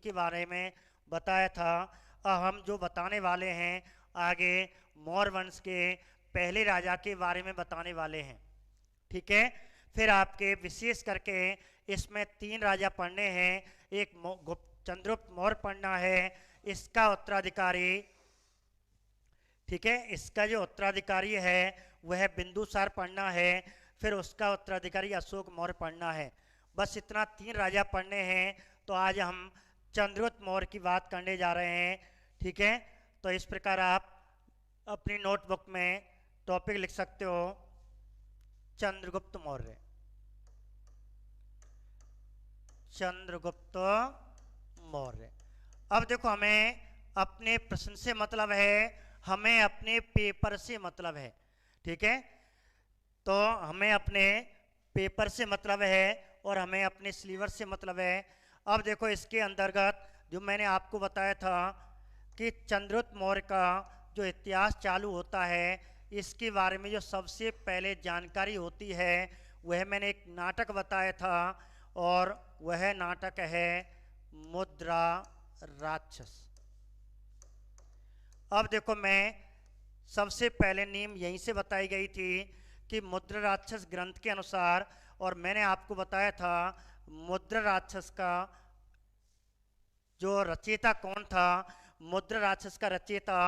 के बारे में बताया था। अब हम जो बताने वाले हैं आगे मौर्य वंश के पहले राजा के बारे में बताने वाले हैं। ठीक है, फिर आपके विशेष करके इसमें 3 राजा पढ़ने हैं। एक चंद्रगुप्त मौर्य पढ़ना है, इसका उत्तराधिकारी, ठीक है, इसका जो उत्तराधिकारी है वह बिंदुसार पढ़ना है, फिर उसका उत्तराधिकारी अशोक मौर्य पढ़ना है। बस इतना 3 राजा पढ़ने हैं। तो आज हम चंद्रगुप्त मौर्य की बात करने जा रहे हैं। ठीक है, तो इस प्रकार आप अपनी नोटबुक में टॉपिक लिख सकते हो, चंद्रगुप्त मौर्य। चंद्रगुप्त मौर्य। अब देखो, हमें अपने प्रश्न से मतलब है, हमें अपने पेपर से मतलब है। ठीक है, तो हमें अपने पेपर से मतलब है और हमें अपने सिलेबस से मतलब है। अब देखो, इसके अंतर्गत जो मैंने आपको बताया था कि चंद्रगुप्त मौर्य का जो इतिहास चालू होता है, इसके बारे में जो सबसे पहले जानकारी होती है वह मैंने एक नाटक बताया था, और वह नाटक है मुद्रा राक्षस। अब देखो, मैं सबसे पहले नीम यहीं से बताई गई थी कि मुद्रा राक्षस ग्रंथ के अनुसार, और मैंने आपको बताया था मुद्रा राक्षस का जो रचयिता कौन था। मुद्रा राक्षस का रचयिता,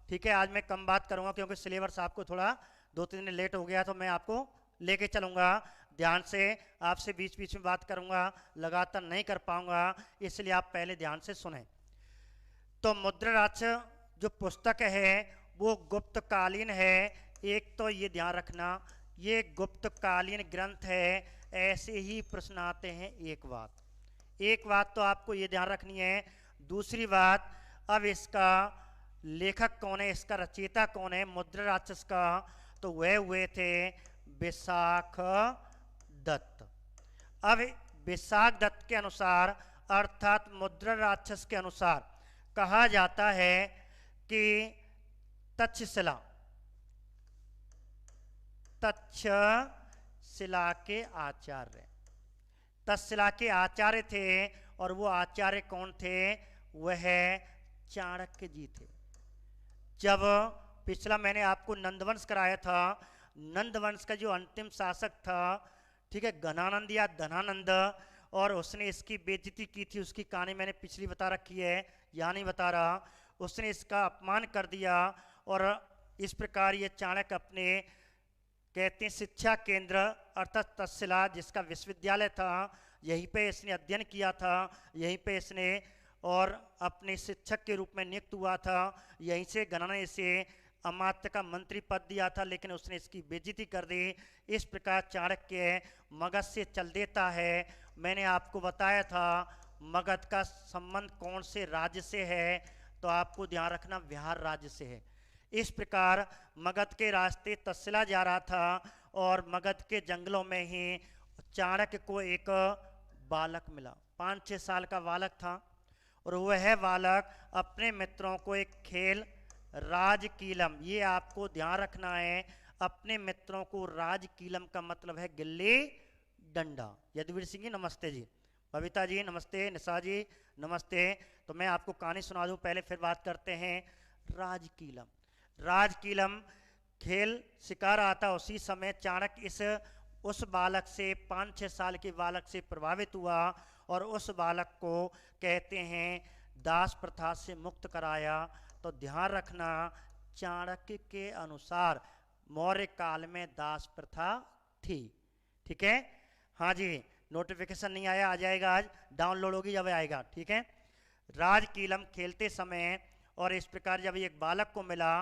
ठीक है, आज मैं कम बात करूंगा क्योंकि सिलेबस आपको थोड़ा 2-3 दिन लेट हो गया, तो मैं आपको लेके चलूंगा ध्यान से। आपसे बीच बीच में बात करूंगा, लगातार नहीं कर पाऊंगा, इसलिए आप पहले ध्यान से सुने। तो मुद्रा राक्षस जो पुस्तक है वो गुप्तकालीन है। एक तो ये ध्यान रखना, ये गुप्तकालीन ग्रंथ है। ऐसे ही प्रश्न आते हैं। एक बात तो आपको ये ध्यान रखनी है। दूसरी बात, अब इसका लेखक कौन है, इसका रचयिता कौन है मुद्रा राक्षस का, तो वह हुए थे विशाख दत्त। अब विशाख दत्त के अनुसार, अर्थात मुद्रा राक्षस के अनुसार कहा जाता है कि तक्षशिला तक्षशिला के आचार्य थे, और वो आचार्य कौन थे, वह चाणक्य जी थे। जब पिछला मैंने आपको नंदवंश कराया था, नंदवंश का जो अंतिम शासक था, ठीक है, घनानंद या धनानंद, और उसने इसकी बेइज्जती की थी, उसकी कहानी मैंने पिछली बता रखी है, यहाँ नहीं बता रहा। उसने इसका अपमान कर दिया, और इस प्रकार ये चाणक्य अपने, कहते हैं, शिक्षा केंद्र अर्थात तक्षशिला जिसका विश्वविद्यालय था, यहीं पे इसने अध्ययन किया था, यहीं पे इसने और अपने शिक्षक के रूप में नियुक्त हुआ था। यहीं से गणना से अमात्य का मंत्री पद दिया था, लेकिन उसने इसकी बेइज्जती कर दी। इस प्रकार चाणक्य मगध से चल देता है। मैंने आपको बताया था मगध का संबंध कौन से राज्य से है, तो आपको ध्यान रखना बिहार राज्य से है। इस प्रकार मगध के रास्ते तक्षशिला जा रहा था, और मगध के जंगलों में ही चाणक्य को एक बालक मिला, 5-6 साल का बालक था, और वह बालक अपने मित्रों को एक खेल राजकीलम, ये आपको ध्यान रखना है, अपने मित्रों को राजकीलम का मतलब है गिल्ली डंडा। यदुवीर सिंह जी नमस्ते जी, बबीता जी नमस्ते, निशा जी नमस्ते। तो मैं आपको कहानी सुना दूं पहले, फिर बात करते हैं। राजकीलम खेल सिखा रहा था। उसी समय चाणक्य उस बालक से, 5-6 साल के बालक से प्रभावित हुआ, और उस बालक को कहते हैं दास प्रथा से मुक्त कराया। तो ध्यान रखना, चाणक्य के अनुसार मौर्य काल में दास प्रथा थी। ठीक है, हाँ जी, नोटिफिकेशन नहीं आया, आ जाएगा, आज डाउनलोड होगी जब आएगा। ठीक है, राजकीलम खेलते समय, और इस प्रकार जब एक बालक को मिला,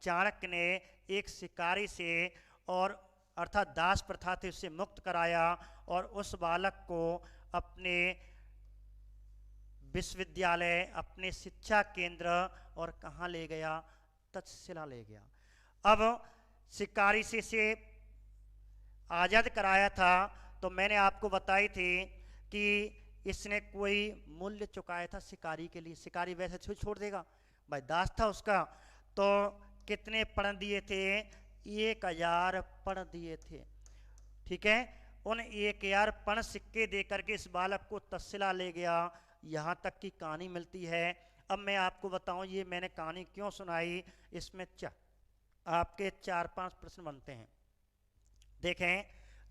चाणक्य ने एक शिकारी से, और अर्थात दास प्रथा से उससे मुक्त कराया, और उस बालक को अपने विश्वविद्यालय, अपने शिक्षा केंद्र, और कहाँ ले गया, तक्षशिला ले गया। अब शिकारी से आज़ाद कराया था, तो मैंने आपको बताई थी कि इसने कोई मूल्य चुकाया था शिकारी के लिए। शिकारी वैसे छोड़ देगा भाई, दास था उसका। तो कितने पण दिए थे, 1000 पण दिए थे। ठीक है, उन 1000 पण सिक्के दे करके इस बालक को तक्षशिला ले गया। यहाँ तक की कहानी मिलती है। अब मैं आपको बताऊं ये मैंने कहानी क्यों सुनाई, इसमें आपके 4-5 प्रश्न बनते हैं। देखें,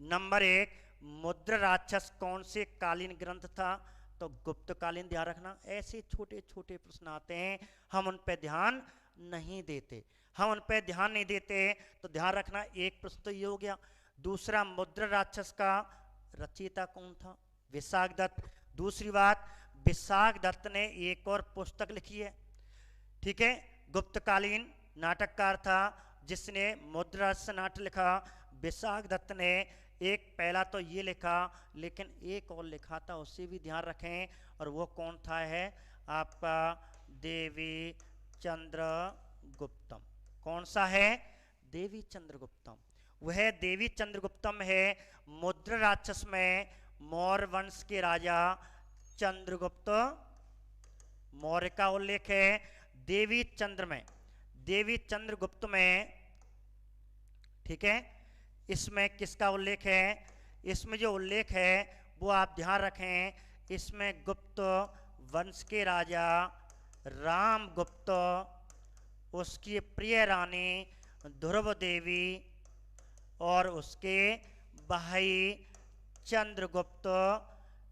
नंबर 1, मुद्रा राक्षस कौन से कालीन ग्रंथ था? तो गुप्तकालीन। ध्यान रखना, ऐसे छोटे छोटे प्रश्न आते हैं, हम उन पे ध्यान नहीं देते, तो ध्यान रखना। एक प्रश्न तो ये हो गया। दूसरा, मुद्रा राक्षस का रचयिता कौन था? विशाख दत्त। दूसरी बात, विशाख दत्त ने एक और पुस्तक लिखी है, ठीक है, गुप्तकालीन नाटककार था जिसने मुद्रा राक्षस नाटक लिखा। विशाख दत्त ने एक पहला तो ये लिखा, लेकिन एक और लिखा था, उससे भी ध्यान रखें, और वो कौन था? है आपका देवी चंद्रगुप्तम। कौन सा है? देवी चंद्रगुप्तम। वह देवी चंद्रगुप्तम है। मुद्रा राक्षस में मौर्य वंश के राजा चंद्रगुप्त मौर्य का उल्लेख है। देवी चंद्रगुप्त में, ठीक है, इसमें किसका उल्लेख है? इसमें जो उल्लेख है वो आप ध्यान रखें, इसमें गुप्त वंश के राजा रामगुप्त, उसकी प्रिय रानी ध्रुव देवी और उसके भाई चंद्रगुप्त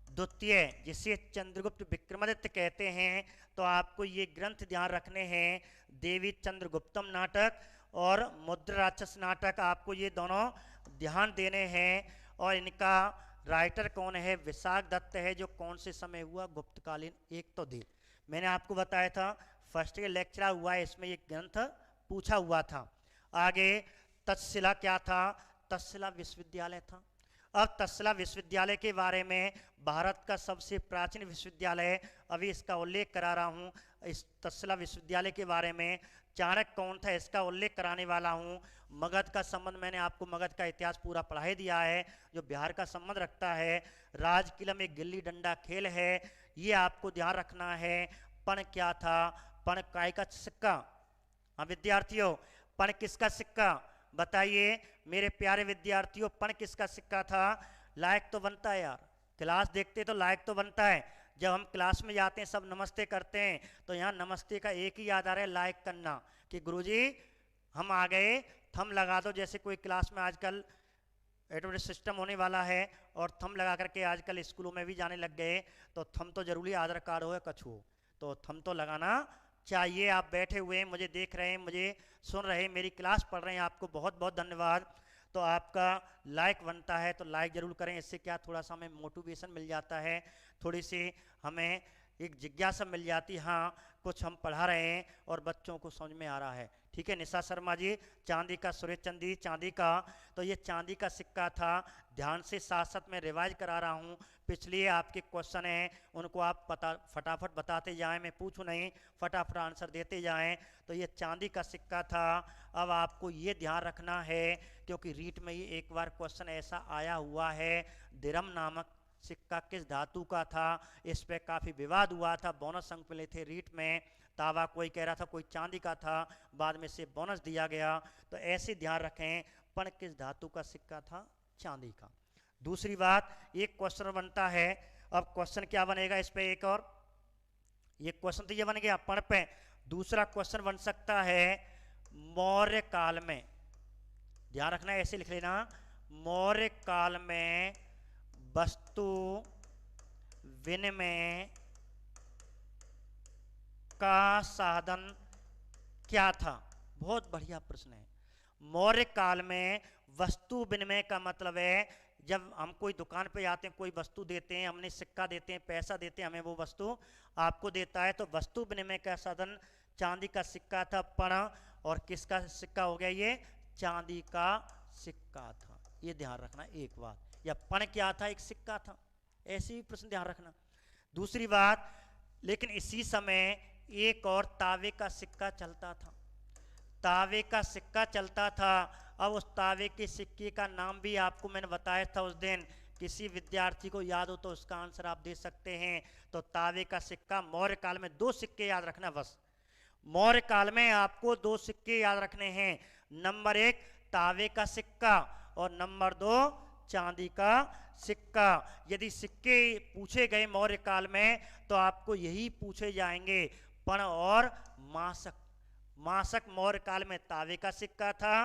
द्वितीय, जिसे चंद्रगुप्त विक्रमादित्य कहते हैं। तो आपको ये ग्रंथ ध्यान रखने हैं, देवी चंद्रगुप्तम नाटक और मुद्रा राक्षस नाटक, आपको ये दोनों ध्यान देने हैं। और इनका राइटर कौन है? विशाख दत्त है, जो कौन से समय हुआ? गुप्तकालीन। एक तो दे, मैंने आपको बताया था फर्स्ट ईयर लेक्चर हुआ है, इसमें ये ग्रंथ पूछा हुआ था। आगे तक्षशिला क्या था? तक्षशिला विश्वविद्यालय था। अब तक्षशिला विश्वविद्यालय के बारे में, भारत का सबसे प्राचीन विश्वविद्यालय, अभी इसका उल्लेख करा रहा हूँ। इस तक्षशिला विश्वविद्यालय के बारे में चाणक्य कौन था, इसका उल्लेख कराने वाला हूँ। मगध का संबंध, मैंने आपको मगध का इतिहास पूरा पढ़ा ही दिया है, जो बिहार का संबंध रखता है। राजकिला में गिल्ली डंडा खेल है, ये आपको ध्यान रखना है। पण क्या था? पण काय का सिक्का। हाँ विद्यार्थियों, पण किसका सिक्का? बताइए मेरे प्यारे विद्यार्थियों, पण किसका सिक्का था? लायक तो बनता है यार, क्लास देखते तो लायक तो बनता है। जब हम क्लास में जाते हैं सब नमस्ते करते हैं, तो यहाँ नमस्ते का एक ही याद आ रहा है, लायक करना, कि गुरुजी हम आ गए, थम लगा दो। जैसे कोई क्लास में आजकल एडवर्टाइज सिस्टम होने वाला है, और थम लगा करके आजकल स्कूलों में भी जाने लग गए, तो थम तो जरूरी, आधार कार्ड हो या कछु हो, तो थम तो लगाना चाहिए। आप बैठे हुए हैं, मुझे देख रहे हैं, मुझे सुन रहे हैं, मेरी क्लास पढ़ रहे हैं, आपको बहुत बहुत धन्यवाद। तो आपका लाइक बनता है, तो लाइक जरूर करें, इससे क्या थोड़ा सा हमें मोटिवेशन मिल जाता है, थोड़ी सी हमें एक जिज्ञासा मिल जाती, हाँ कुछ हम पढ़ा रहे हैं और बच्चों को समझ में आ रहा है। ठीक है, निशा शर्मा जी, चांदी का, सुरेश चंद जी चांदी का, तो ये चांदी का सिक्का था। ध्यान से साथ साथ मैं रिवाइज करा रहा हूँ, पिछले आपके क्वेश्चन हैं उनको आप फटाफट बताते जाएं, मैं पूछूं नहीं, फटाफट आंसर देते जाएं। तो ये चांदी का सिक्का था। अब आपको ये ध्यान रखना है, क्योंकि रीट में ये एक बार क्वेश्चन ऐसा आया हुआ है, दिरम नामक सिक्का किस धातु का था, इस पे काफ़ी विवाद हुआ था, बोनस अंक मिले थे रीट में। तावा कोई कह रहा था कोई चांदी का था, बाद में से बोनस दिया गया। तो ऐसे ध्यान रखें, पण किस धातु का सिक्का था? चांदी का। दूसरी बात, एक क्वेश्चन बनता है, अब क्वेश्चन क्या बनेगा इस पे? एक और, ये क्वेश्चन तो ये बन गया पण पे, दूसरा क्वेश्चन बन सकता है मौर्य काल में। ध्यान रखना, ऐसे लिख लेना, मौर्य काल में वस्तु विनिमय का साधन क्या था? बहुत बढ़िया प्रश्न है। मौर्य काल में वस्तु विनिमय का मतलब है, जब हम कोई दुकान पे जाते हैं, कोई वस्तु देते हैं, हमने सिक्का देते हैं, पैसा देते हैं, हमें वो वस्तु आपको देता है, तो वस्तु विनिमय का साधन चांदी का सिक्का था। पण, और किसका सिक्का हो गया ये? चांदी का सिक्का था। ये ध्यान रखना एक बात, या पण क्या था? एक सिक्का था। ऐसे भी प्रश्न ध्यान रखना। दूसरी बात, लेकिन इसी समय एक और तावे का सिक्का चलता था, तावे का सिक्का चलता था। अब उस तावे के सिक्के का नाम भी आपको मैंने बताया था उस दिन, किसी विद्यार्थी को याद हो तो उसका आंसर आप दे सकते हैं। तो तावे का सिक्का, मौर्य काल में 2 सिक्के याद रखना बस, मौर्य काल में आपको 2 सिक्के याद रखने हैं। नंबर 1 तावे का सिक्का, और नंबर 2 चांदी का सिक्का। यदि सिक्के पूछे गए मौर्य काल में तो आपको यही पूछे जाएंगे, पण और मासक। मासक मौर्य काल में तांबे का सिक्का था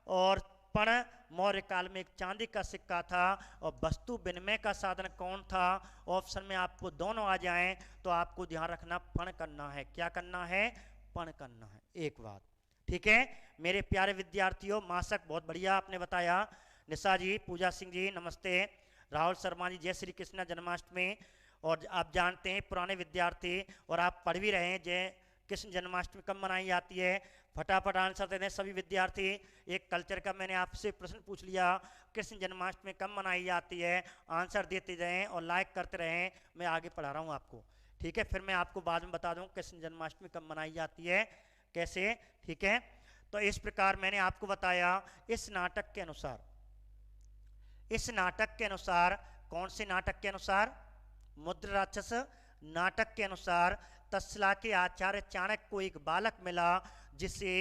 और पण मौर्य काल में एक चांदी का सिक्का था। और वस्तु विनिमय का साधन कौन था? ऑप्शन में आपको दोनों आ जाएं तो आपको ध्यान रखना पण करना है। क्या करना है? पण करना है। एक बात, ठीक है मेरे प्यारे विद्यार्थियों। मासक बहुत बढ़िया आपने बताया। निशा जी, पूजा सिंह जी नमस्ते, राहुल शर्मा जी जय श्री कृष्ण जन्माष्टमी। और आप जानते हैं पुराने विद्यार्थी और आप पढ़ भी रहे हैं जय कृष्ण जन्माष्टमी कब मनाई जाती है। फटाफट आंसर देते हैं सभी विद्यार्थी। एक कल्चर का मैंने आपसे प्रश्न पूछ लिया, कृष्ण जन्माष्टमी कब मनाई जाती है? आंसर देते रहें और लाइक करते रहें, मैं आगे पढ़ा रहा हूँ आपको, ठीक है। फिर मैं आपको बाद में बता दूँ कृष्ण जन्माष्टमी कब मनाई जाती है, कैसे, ठीक है। तो इस प्रकार मैंने आपको बताया। इस नाटक के अनुसार, इस नाटक के अनुसार, कौन से नाटक के अनुसार? मुद्र राक्षस नाटक के अनुसार तक्षशिला के आचार्य चाणक्य को एक बालक मिला जिसे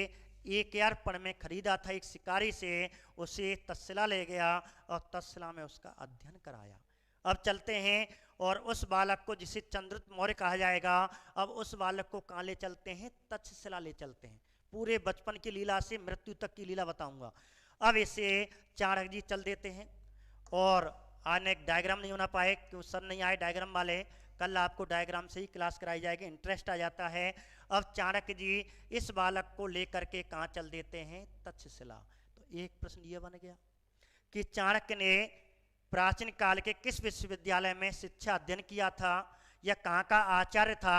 1000 पण में खरीदा था एक शिकारी से। उसे तक्षशिला ले गया और तक्षशिला में उसका अध्ययन कराया। अब चलते हैं और उस बालक को जिसे चंद्रगुप्त मौर्य कहा जाएगा, अब उस बालक को कहाँ ले चलते हैं? तक्षशिला ले चलते हैं। पूरे बचपन की लीला से मृत्यु तक की लीला बताऊंगा। अब इसे चाणक्य जी चल देते हैं और आज एक डायग्राम नहीं होना पाए क्यों सर नहीं आए डायग्राम वाले। कल आपको डायग्राम से ही क्लास कराई जाएगी, इंटरेस्ट आ जाता है। अब चाणक्य जी इस बालक को लेकर के कहाँ चल देते हैं? तक्षशिला। तो एक प्रश्न ये बन गया कि चाणक्य ने प्राचीन काल के किस विश्वविद्यालय में शिक्षा अध्ययन किया था या कहाँ का आचार्य था,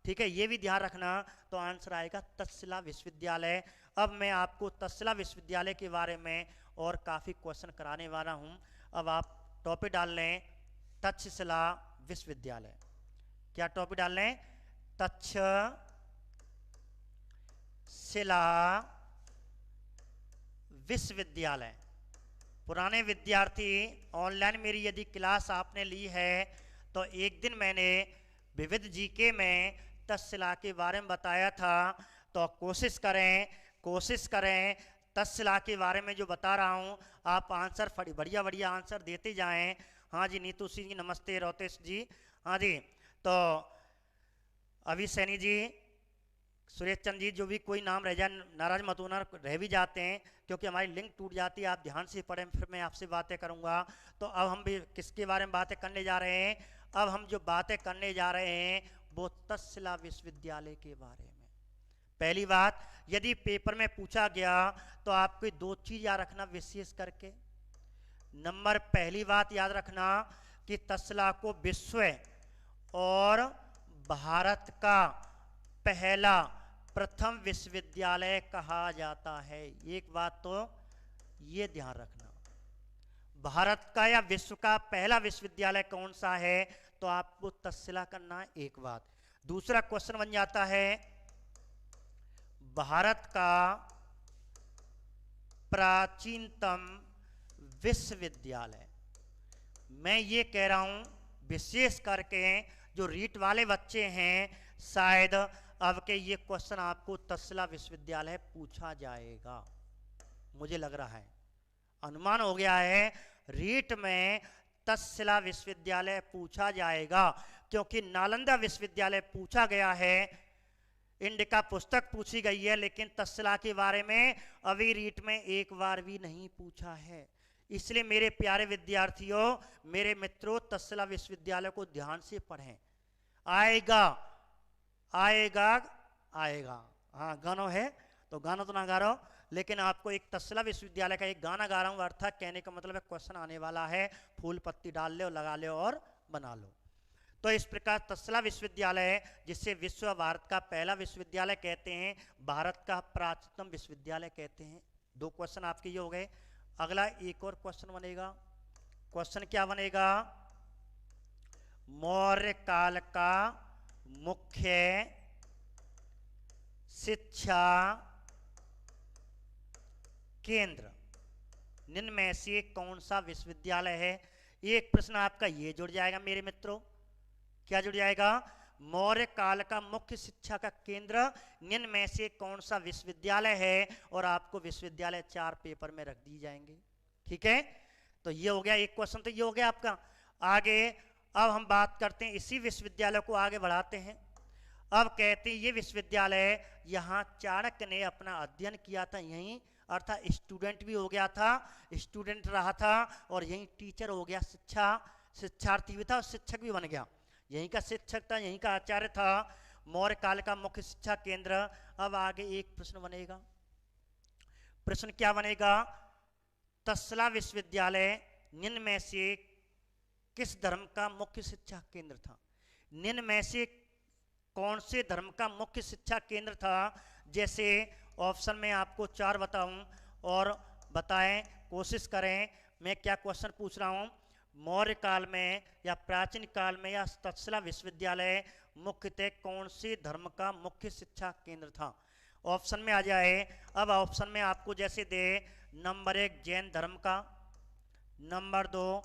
ठीक है, ये भी ध्यान रखना। तो आंसर आएगा तक्षशिला विश्वविद्यालय। अब मैं आपको तक्षशिला विश्वविद्यालय के बारे में और काफ़ी क्वेश्चन कराने वाला हूँ। अब आप टॉपिक डाल लें तक्षशिला विश्वविद्यालय। क्या टॉपिक डाल लें? तक्षशिला विश्वविद्यालय। पुराने विद्यार्थी, ऑनलाइन मेरी यदि क्लास आपने ली है तो एक दिन मैंने विविध जीके में तक्षशिला के बारे में बताया था। तो कोशिश करें तक्षशिला के बारे में जो बता रहा हूँ आप आंसर बढ़िया बढ़िया आंसर देते जाएं। हाँ जी, नीतू सिंह जी नमस्ते, रोतेश जी हाँ जी। तो अभी सैनी जी, सुरेश चंद जी, जो भी कोई नाम रह जाए नाराज मत होना, रह भी जाते हैं क्योंकि हमारी लिंक टूट जाती है। आप ध्यान से पढ़ें, फिर मैं आपसे बातें करूंगा। तो अब हम भी किसके बारे में बातें करने जा रहे हैं? अब हम जो बातें करने जा रहे हैं वो तक्षशिला विश्वविद्यालय के बारे में। पहली बात, यदि पेपर में पूछा गया तो आपको 2 चीज याद रखना विशेष करके। नंबर पहली बात याद रखना कि तक्षशिला को विश्व और भारत का पहला प्रथम विश्वविद्यालय कहा जाता है। एक बात तो ये ध्यान रखना, भारत का या विश्व का पहला विश्वविद्यालय कौन सा है तो आपको तक्षशिला करना है। एक बात। दूसरा क्वेश्चन बन जाता है भारत का प्राचीनतम विश्वविद्यालय। मैं ये कह रहा हूं विशेष करके जो रीट वाले बच्चे हैं, शायद अब के ये क्वेश्चन आपको तक्षशिला विश्वविद्यालय पूछा जाएगा, मुझे लग रहा है, अनुमान हो गया है रीट में तक्षशिला विश्वविद्यालय पूछा जाएगा। क्योंकि नालंदा विश्वविद्यालय पूछा गया है, इंडिका पुस्तक पूछी गई है, लेकिन तक्षशिला के बारे में अभी रीट में एक बार भी नहीं पूछा है। इसलिए मेरे प्यारे विद्यार्थियों, मेरे मित्रों, तक्षशिला विश्वविद्यालय को ध्यान से पढ़ें। आएगा आएगा आएगा। हाँ, गाना है तो गाना तो ना गा रहा हूं, लेकिन आपको एक तक्षशिला विश्वविद्यालय का एक गाना गा रहा हूं। अर्थात कहने का मतलब है क्वेश्चन आने वाला है, फूल पत्ती डाल लो, लगा लो और बना लो। तो इस प्रकार तक्षशिला विश्वविद्यालय, जिसे विश्व भारत का पहला विश्वविद्यालय कहते हैं, भारत का प्राचीनतम विश्वविद्यालय कहते हैं। 2 क्वेश्चन आपके ये हो गए। अगला एक और क्वेश्चन बनेगा। क्वेश्चन क्या बनेगा? मौर्य काल का मुख्य शिक्षा केंद्र निम्न में से कौन सा विश्वविद्यालय है? एक प्रश्न आपका ये जुड़ जाएगा मेरे मित्रों। क्या जुड़ जाएगा? मौर्य काल का मुख्य शिक्षा का केंद्र निम्न में से कौन सा विश्वविद्यालय है? और आपको विश्वविद्यालय 4 पेपर में रख दी जाएंगे, ठीक है। तो ये हो गया एक क्वेश्चन, तो ये हो गया आपका। आगे अब हम बात करते हैं, इसी विश्वविद्यालय को आगे बढ़ाते हैं। अब कहते हैं ये विश्वविद्यालय, यहाँ चाणक्य ने अपना अध्ययन किया था यहीं, अर्थात स्टूडेंट भी हो गया था, स्टूडेंट रहा था, और यहीं टीचर हो गया, शिक्षार्थी भी था और शिक्षक भी बन गया। यहीं का शिक्षक था, यहीं का आचार्य था, मौर्य काल का मुख्य शिक्षा केंद्र। अब आगे एक प्रश्न बनेगा, प्रश्न क्या बनेगा? तक्षशिला विश्वविद्यालय निम्न में से किस धर्म का मुख्य शिक्षा केंद्र था? निम्न में से कौन से धर्म का मुख्य शिक्षा केंद्र था? जैसे ऑप्शन में आपको 4 बताऊं और बताएं, कोशिश करें। मैं क्या क्वेश्चन पूछ रहा हूं, मौर्य काल में या प्राचीन काल में या तक्षशिला विश्वविद्यालय मुख्यतः कौन से धर्म का मुख्य शिक्षा केंद्र था? ऑप्शन में आ जाए। अब ऑप्शन में आपको जैसे दे, नंबर 1 जैन धर्म का, नंबर 2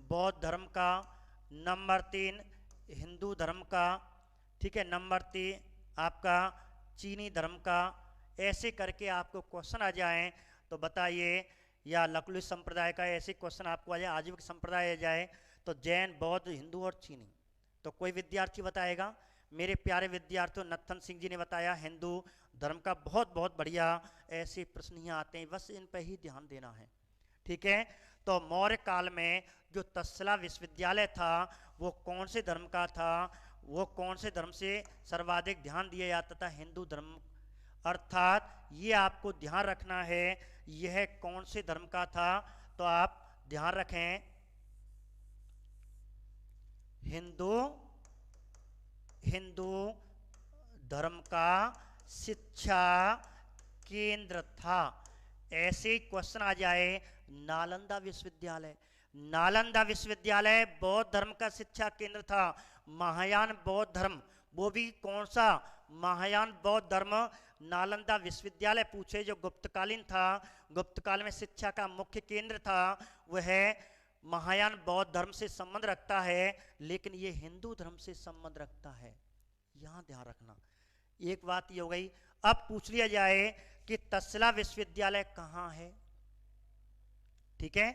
बौद्ध धर्म का, नंबर 3 हिंदू धर्म का, ठीक है, नंबर 3 आपका चीनी धर्म का। ऐसे करके आपको क्वेश्चन आ जाए तो बताइए, या लकुली संप्रदाय का ऐसे क्वेश्चन आपको आ जाए, आजीविक संप्रदाय आ जाए, तो जैन, बौद्ध, हिंदू और चीनी, तो कोई विद्यार्थी बताएगा? मेरे प्यारे विद्यार्थियों, नत्थन सिंह जी ने बताया हिंदू धर्म का। बहुत बहुत बढ़िया, ऐसे प्रश्न ही आते हैं, बस इन पर ही ध्यान देना है, ठीक है। तो मौर्य काल में जो तक्षशिला विश्वविद्यालय था वो कौन से धर्म का था? वो कौन से धर्म से सर्वाधिक ध्यान दिया जाता था? हिंदू धर्म। अर्थात ये आपको ध्यान रखना है, यह कौन से धर्म का था, तो आप ध्यान रखें, हिंदू धर्म का शिक्षा केंद्र था। ऐसे क्वेश्चन आ जाए, नालंदा विश्वविद्यालय, नालंदा विश्वविद्यालय बौद्ध धर्म का शिक्षा केंद्र था। महायान बौद्ध धर्म, वो भी कौन सा? महायान बौद्ध धर्म। नालंदा विश्वविद्यालय पूछे जो गुप्तकालीन था, गुप्तकाल में शिक्षा का मुख्य केंद्र था, वह महायान बौद्ध धर्म से संबंध रखता है, लेकिन ये हिंदू धर्म से संबंध रखता है, यहां ध्यान रखना। एक बात ये हो गई। अब पूछ लिया जाए कि तक्षशिला विश्वविद्यालय कहां है, ठीक है,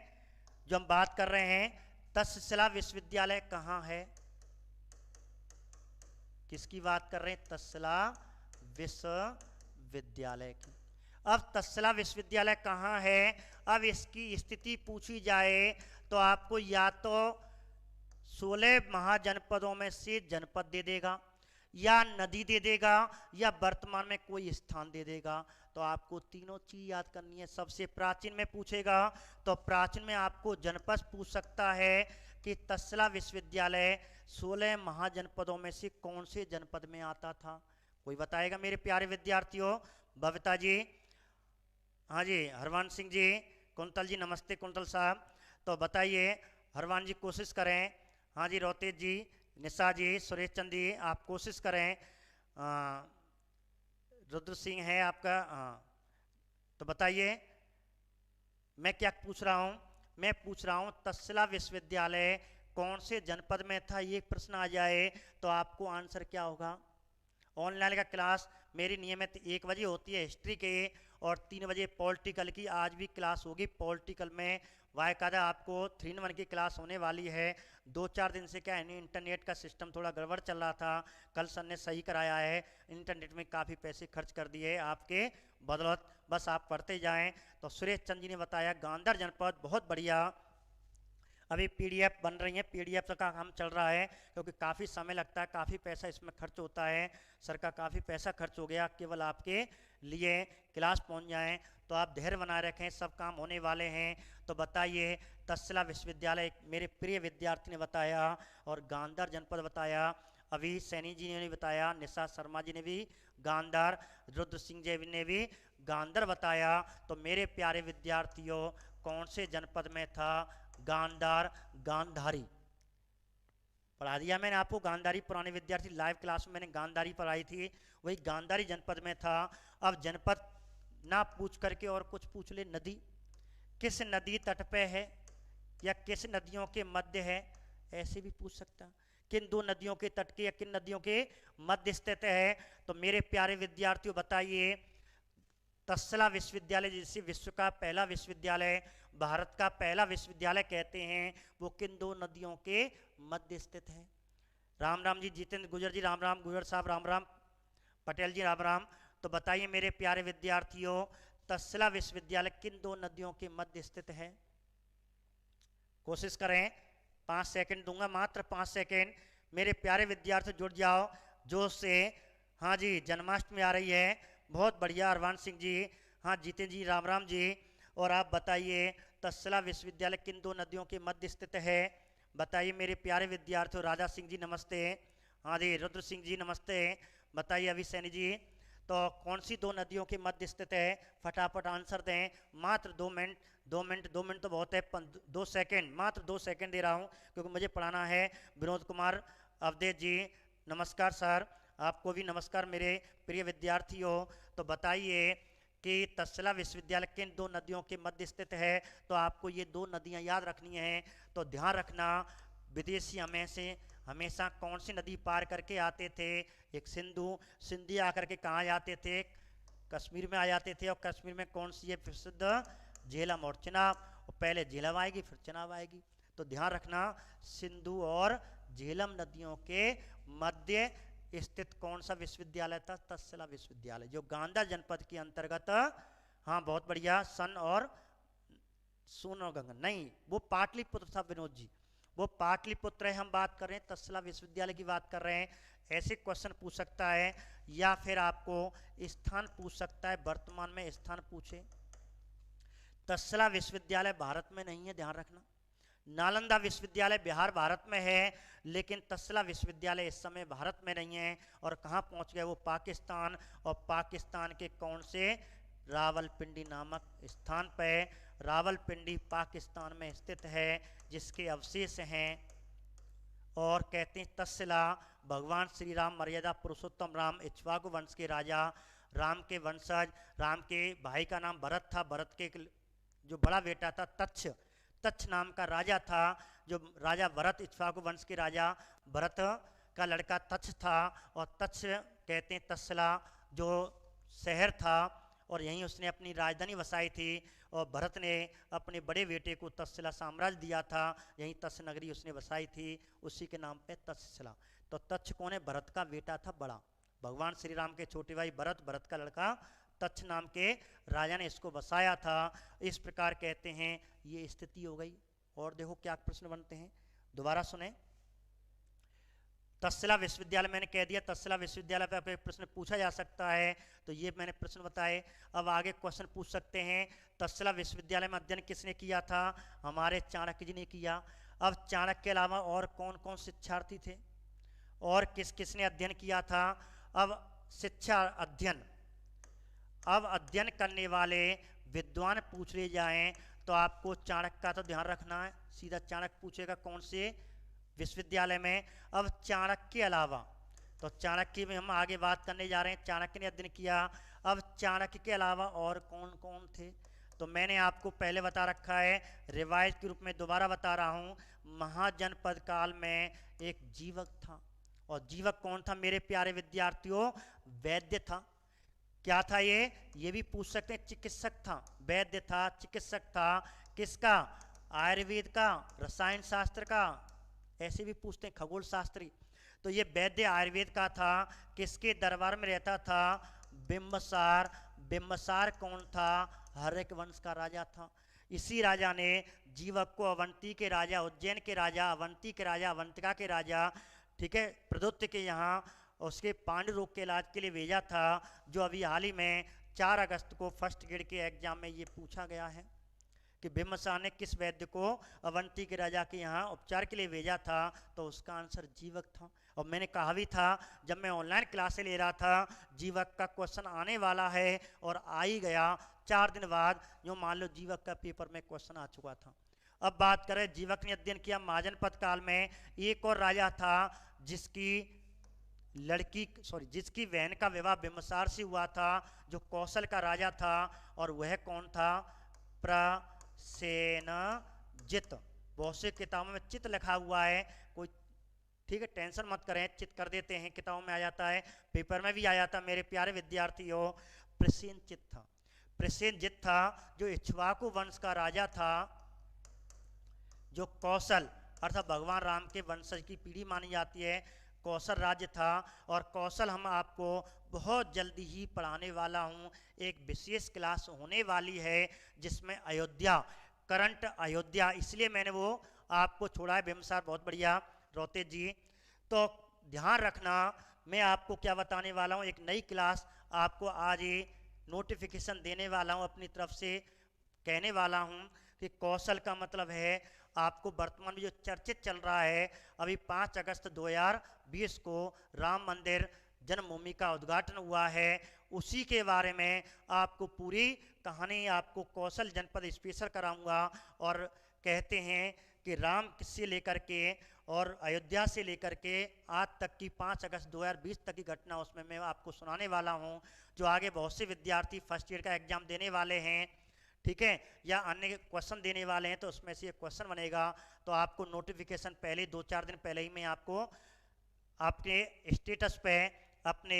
जो हम बात कर रहे हैं तक्षशिला विश्वविद्यालय कहां है, किसकी बात कर रहे हैं? तक्षशिला विश्वविद्यालय की। अब तक्षशिला विश्वविद्यालय कहां है? अब इसकी स्थिति पूछी जाए तो आपको या तो 16 महाजनपदों में से जनपद दे देगा, या नदी दे देगा, या वर्तमान में कोई स्थान दे देगा। तो आपको तीनों चीज याद करनी है। सबसे प्राचीन में पूछेगा तो प्राचीन में आपको जनपद पूछ सकता है कि तक्षशिला विश्वविद्यालय 16 महाजनपदों में से कौन से जनपद में आता था? कोई बताएगा मेरे प्यारे विद्यार्थियों? बबीता जी, हाँ जी, हरवान सिंह जी, कुंतल जी, नमस्ते कुंतल साहब, तो बताइए, हरवान जी कोशिश करें। हाँ जी, रोतेश जी, निशा जी, सुरेश चंद जी, आप कोशिश करें। रुद्र सिंह है आपका, हाँ, तो बताइए मैं क्या पूछ रहा हूँ? मैं पूछ रहा हूँ तक्षशिला विश्वविद्यालय कौन से जनपद में था, ये प्रश्न आ जाए तो आपको आंसर क्या होगा? ऑनलाइन का क्लास मेरी नियमित 1 बजे होती है हिस्ट्री के, और 3 बजे पॉलिटिकल की। आज भी क्लास होगी पॉलिटिकल में, वायकायदा आपको 3 in 1 की क्लास होने वाली है। 2-4 दिन से क्या है, इंटरनेट का सिस्टम थोड़ा गड़बड़ चल रहा था, कल सर ने सही कराया है। इंटरनेट में काफ़ी पैसे खर्च कर दिए आपके बदौलत, बस आप पढ़ते जाएं। तो सुरेश चंद जी ने बताया गांधार जनपद, बहुत बढ़िया। अभी पीडीएफ बन रही है, पीडीएफ का काम चल रहा है, क्योंकि काफ़ी समय लगता है, काफ़ी पैसा इसमें खर्च होता है। सर का काफ़ी पैसा खर्च हो गया केवल आपके लिए क्लास पहुंच जाएं, तो आप धैर्य बनाए रखें, सब काम होने वाले हैं। तो बताइए, तक्षशिला विश्वविद्यालय मेरे प्रिय विद्यार्थी ने बताया, और गांधार जनपद बताया, अभी सैनी जी ने बताया, निशा शर्मा जी ने भी गांधार, रुद्र सिंह जी ने भी गांधार बताया। तो मेरे प्यारे विद्यार्थियों, कौन से जनपद में था? गांधार, गांधारी पढ़ा दिया मैंने आपको। गांधारी, पुराने विद्यार्थी लाइव क्लास में मैंने गांधारी पढ़ाई थी, वही गांधारी जनपद में था। अब जनपद ना पूछ करके और कुछ पूछ ले, नदी किस नदी तट पे है, या किस नदियों के मध्य है, ऐसे भी पूछ सकता। किन 2 नदियों के तट के या किन नदियों के मध्य स्थित है? तो मेरे प्यारे विद्यार्थियों बताइए, तक्षशिला विश्वविद्यालय जिसे विश्व का पहला विश्वविद्यालय, भारत का पहला विश्वविद्यालय कहते हैं, वो किन दो नदियों के मध्य स्थित है? राम राम जी, जितेंद्र गुजर जी राम राम, गुजर साहब राम राम, पटेल जी राम राम। तो बताइए मेरे प्यारे विद्यार्थियों, तक्षशिला विश्वविद्यालय किन दो नदियों के मध्य स्थित है? कोशिश करें, 5 सेकंड दूंगा, मात्र 5 सेकंड। मेरे प्यारे विद्यार्थी जुड़ जाओ जोश से। हाँ जी, जन्माष्टमी आ रही है, बहुत बढ़िया। अरवान सिंह जी, हाँ जीतेंद्र जी राम राम जी। और आप बताइए तक्षशिला विश्वविद्यालय किन दो नदियों के मध्य स्थित है? बताइए मेरे प्यारे विद्यार्थियों। राजा सिंह जी नमस्ते, हाँ जी। रुद्र सिंह जी नमस्ते। बताइए अभी सैनी जी, तो कौन सी दो नदियों के मध्य स्थित है? फटाफट आंसर दें, मात्र 2 मिनट। 2 मिनट तो बहुत है, 2 सेकंड, मात्र 2 सेकंड दे रहा हूँ क्योंकि मुझे पढ़ाना है। विनोद कुमार अवधेश जी नमस्कार सर, आपको भी नमस्कार मेरे प्रिय विद्यार्थियों। तो बताइए कि तक्षशिला विश्वविद्यालय किन दो नदियों के मध्य स्थित है? तो आपको ये दो नदियाँ याद रखनी हैं। तो ध्यान रखना, विदेशी हमेशा कौन सी नदी पार करके आते थे? एक सिंधु आकर के कहाँ आते थे? कश्मीर में आ जाते थे। और कश्मीर में कौन सी है प्रसिद्ध? झेलम और चिनाब। और पहले झेलम आएगी फिर चिनाब आएगी। तो ध्यान रखना, सिंधु और झेलम नदियों के मध्य स्थित कौन सा विश्वविद्यालय था? तक्षशिला विश्वविद्यालय, जो गांधा जनपद के अंतर्गत। हाँ बहुत बढ़िया। सन और सोन और गंगा नहीं, वो पाटलिपुत्र था विनोद जी, वो पाटलिपुत्र है। हम बात कर रहे हैं तक्षशिला विश्वविद्यालय की बात कर रहे हैं। ऐसे क्वेश्चन पूछ सकता है, या फिर आपको स्थान पूछ सकता है, वर्तमान में स्थान पूछे। तक्षशिला विश्वविद्यालय भारत में नहीं है, ध्यान रखना। नालंदा विश्वविद्यालय बिहार भारत में है, लेकिन तक्षशिला विश्वविद्यालय इस समय भारत में नहीं है। और कहाँ पहुँच गए? वो पाकिस्तान। और पाकिस्तान के कौन से? रावलपिंडी नामक स्थान पर। रावलपिंडी पाकिस्तान में स्थित है, जिसके अवशेष हैं। और कहते हैं तक्षशिला भगवान श्री राम मर्यादा पुरुषोत्तम राम इक्ष्वाकु वंश के राजा, राम के वंशज, राम के भाई का नाम भरत था, भरत के जो बड़ा बेटा था तक्ष नाम का राजा था। जो राजा भरत, इक्ष्वाकु वंश के राजा भरत का लड़का तक्ष था। और तक्ष कहते हैं तक्षशिला जो शहर था, और यहीं उसने अपनी राजधानी बसाई थी। और भरत ने अपने बड़े बेटे को तक्षशिला साम्राज्य दिया था, यहीं तक्ष नगरी उसने बसाई थी, उसी के नाम पे तक्षशिला। तो तक्ष कौन है? भरत का बेटा था बड़ा, भगवान श्री राम के छोटे भाई भरत, भरत का लड़का तक्ष नाम के राजा ने इसको बसाया था। इस प्रकार कहते हैं ये स्थिति हो गई। और देखो क्या प्रश्न बनते हैं, दोबारा सुने। तक्षशिला विश्वविद्यालय मैंने कह दिया, तक्षशिला विश्वविद्यालय पर आपको प्रश्न पूछा जा सकता है, तो ये मैंने प्रश्न बताए। अब आगे क्वेश्चन पूछ सकते हैं, तक्षशिला विश्वविद्यालय में अध्ययन किसने किया था? हमारे चाणक्य जी ने किया। अब चाणक्य के अलावा और कौन कौन शिक्षार्थी थे और किस किसने अध्ययन किया था? अब शिक्षा अध्ययन, अब अध्ययन करने वाले विद्वान पूछ ले जाएं तो आपको चाणक्य का तो ध्यान रखना है, सीधा चाणक्य पूछेगा कौन से विश्वविद्यालय में। अब चाणक्य के अलावा, तो चाणक्य में हम आगे बात करने जा रहे हैं, चाणक्य ने अध्ययन किया। अब चाणक्य के अलावा और कौन कौन थे? तो मैंने आपको पहले बता रखा है, रिवाइज के रूप में दोबारा बता रहा हूँ। महाजनपद काल में एक जीवक था, और जीवक कौन था मेरे प्यारे विद्यार्थियों? वैद्य था। क्या था ये भी पूछ सकते हैं। चिकित्सक था, वैद्य था, चिकित्सक था। किसका? आयुर्वेद का, रसायन शास्त्र का, ऐसे भी पूछते हैं, खगोल शास्त्री। तो ये वैद्य आयुर्वेद का था। किसके दरबार में रहता था? बिंबसार। बिंबसार कौन था? हर्यक वंश का राजा था। इसी राजा ने जीवक को अवंती के राजा, उज्जैन के राजा, अवंती के राजा, अवंतिका के राजा, ठीक है, प्रदुत्त के यहाँ उसके पांडु रोग के इलाज के लिए भेजा था, जो अभी हाल ही में 4 अगस्त को फर्स्ट ग्रेड के एग्जाम में ये पूछा गया है कि बिंबसार ने किस वैद्य को अवंती के राजा के यहाँ उपचार के लिए भेजा था? तो उसका आंसर जीवक था। और मैंने कहा भी था जब मैं ऑनलाइन क्लासे ले रहा था, जीवक का क्वेश्चन आने वाला है, और आ ही गया 4 दिन बाद। जो मान लो जीवक का पेपर में क्वेश्चन आ चुका था। अब बात करें, जीवक ने अध्ययन किया महाजनपद काल में। एक और राजा था जिसकी बहन का विवाह बिंबसार से हुआ था, जो कौशल का राजा था, और वह कौन था? प्रसेनजित। बहुत से किताबों में चित लिखा हुआ है, कोई ठीक है टेंशन मत करें, चित कर देते हैं, किताबों में आ जाता है, पेपर में भी आ जाता है मेरे प्यारे विद्यार्थियों। प्रसेनजित था। प्रसेनजित था, जो इक्ष्वाकु वंश का राजा था, जो कौशल अर्थात भगवान राम के वंशज की पीढ़ी मानी जाती है, कौशल राज्य था। और कौशल हम आपको बहुत जल्दी ही पढ़ाने वाला हूँ। एक विशेष क्लास होने वाली है जिसमें अयोध्या, करंट अयोध्या, इसलिए मैंने वो आपको छोड़ा है। बिम्सार बहुत बढ़िया रोते जी। तो ध्यान रखना, मैं आपको क्या बताने वाला हूँ, एक नई क्लास आपको आज ही नोटिफिकेशन देने वाला हूँ, अपनी तरफ से कहने वाला हूँ कि कौशल का मतलब है आपको वर्तमान में जो चर्चित चल रहा है, अभी 5 अगस्त 2020 को राम मंदिर जन्मभूमि का उद्घाटन हुआ है, उसी के बारे में आपको पूरी कहानी आपको कौशल जनपद स्पेशल कराऊंगा। और कहते हैं कि राम से लेकर के और अयोध्या से लेकर के आज तक की 5 अगस्त 2020 तक की घटना उसमें मैं आपको सुनाने वाला हूं, जो आगे बहुत से विद्यार्थी फर्स्ट ईयर का एग्जाम देने वाले हैं, ठीक है, या अन्य क्वेश्चन देने वाले हैं, तो उसमें से एक क्वेश्चन बनेगा। तो आपको नोटिफिकेशन पहले 2-4 दिन पहले ही मैं आपको अपने स्टेटस पे, अपने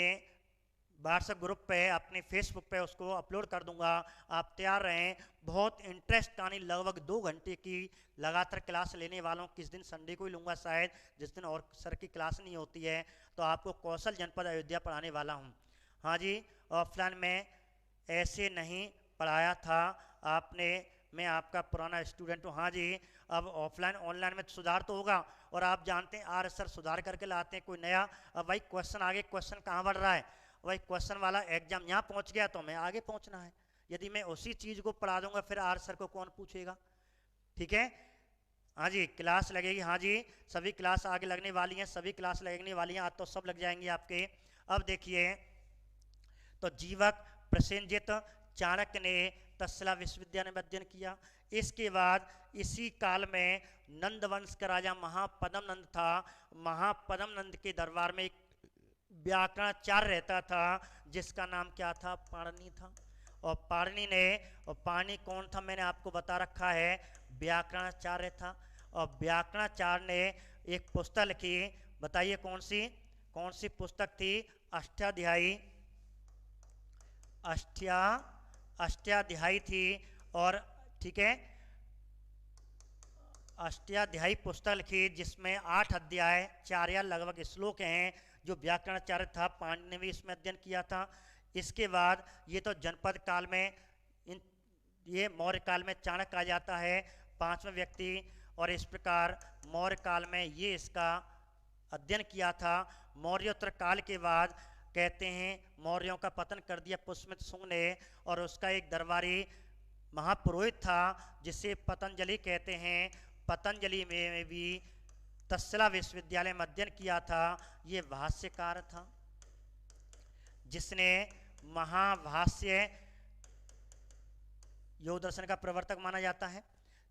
व्हाट्सएप ग्रुप पे, अपने फेसबुक पे उसको अपलोड कर दूंगा। आप तैयार रहें। बहुत इंटरेस्ट कहानी, लगभग 2 घंटे की लगातार क्लास लेने वालों। किस दिन संडे को ही लूँगा शायद, जिस दिन और सर की क्लास नहीं होती है। तो आपको कौशल जनपद अयोध्या पढ़ाने वाला हूँ। हाँ जी, ऑफलाइन में ऐसे नहीं पढ़ाया था आपने, मैं आपका पुराना स्टूडेंट हूँ। हाँ जी, अब ऑफलाइन ऑनलाइन में सुधार तो होगा। और आप जानते हैं आर सर सुधार करके लाते हैं कोई नया। अब भाई क्वेश्चन आगे, क्वेश्चन कहाँ बढ़ रहा है, वही क्वेश्चन वाला एग्जाम यहाँ पहुँच गया तो हमें आगे पहुँचना है। यदि मैं उसी चीज़ को पढ़ा दूंगा फिर आर सर को कौन पूछेगा, ठीक है। हाँ जी, क्लास लगेगी। हाँ जी, सभी क्लास आगे लगने वाली हैं, सभी क्लास लगने वाली हैं, आज तो सब लग जाएंगे आपके। अब देखिए, तो जीवक प्रसेनजित चाणक्य ने तक्षशिला विश्वविद्यालय में अध्ययन किया। इसके बाद इसी काल में नंद वंश का राजा महापद्म नंद था। महापद्म नंद के दरबार में एक व्याकरणाचार्य रहता था, जिसका नाम क्या था, पाणिनि था। और पाणिनि ने, और पाणिनि कौन था मैंने आपको बता रखा है, व्याकरणाचार्य था। और व्याकरणाचार्य ने एक पुस्तक लिखी, बताइए कौन सी, कौन सी पुस्तक थी, अष्टाध्यायी, अष्टाध्यायी थी। और ठीक है, अष्टाध्यायी पुस्तक लिखी जिसमें 8 अध्याय, 4 या लगभग श्लोक हैं, जो व्याकरणाचार्य था पाणिनि ने भी इसमें अध्ययन किया था। इसके बाद ये तो जनपद काल में, ये मौर्य काल में चाणक्य आ जाता है 5वें व्यक्ति। और इस प्रकार मौर्य काल में ये इसका अध्ययन किया था। मौर्योत्तर काल के बाद कहते हैं मौर्यों का पतन कर दिया पुष्यमित्र शुंग ने, और उसका एक दरबारी महापुरोहित था जिसे पतंजलि कहते हैं। पतंजलि में भी तक्षशिला विश्वविद्यालय में अध्ययन किया था। ये भाष्यकार था जिसने महाभाष्य, योग दर्शन का प्रवर्तक माना जाता है।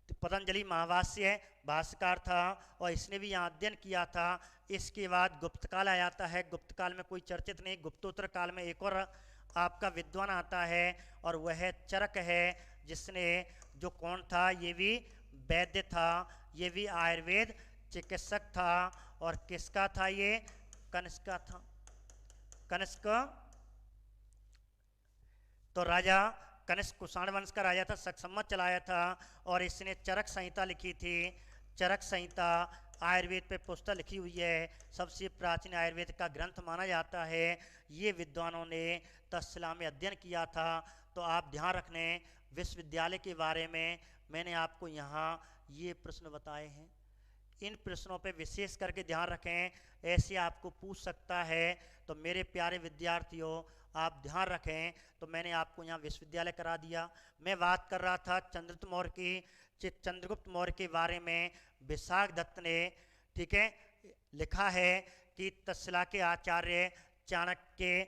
तो पतंजलि महाभाष्य भाष्यकार था और इसने भी यहाँ अध्ययन किया था। इसके बाद गुप्त काल आ जाता है। गुप्त काल में कोई चर्चित नहीं, गुप्तोत्तर काल में एक और आपका विद्वान आता है और वह चरक है, जिसने, जो कौन था, ये भी वैद्य था, ये भी आयुर्वेद चिकित्सक था। और किसका था ये, कनिष्क का था। कनिष्क तो राजा कनिष्क कुषाण वंश का राजा था, सक्सम्मत चलाया था। और इसने चरक संहिता लिखी थी। चरक संहिता आयुर्वेद पे पुस्तक लिखी हुई है, सबसे प्राचीन आयुर्वेद का ग्रंथ माना जाता है। ये विद्वानों ने तक्षशिला में अध्ययन किया था। तो आप ध्यान रखने, विश्वविद्यालय के बारे में मैंने आपको यहाँ ये प्रश्न बताए हैं। इन प्रश्नों पे विशेष करके ध्यान रखें, ऐसे आपको पूछ सकता है। तो मेरे प्यारे विद्यार्थियों, आप ध्यान रखें। तो मैंने आपको यहाँ विश्वविद्यालय करा दिया। मैं बात कर रहा था चंद्रगुप्त मौर्य की। चंद्रगुप्त मौर्य के बारे में विशाख दत्त ने, ठीक है, लिखा है कि तक्षशिला के आचार्य चाणक्य,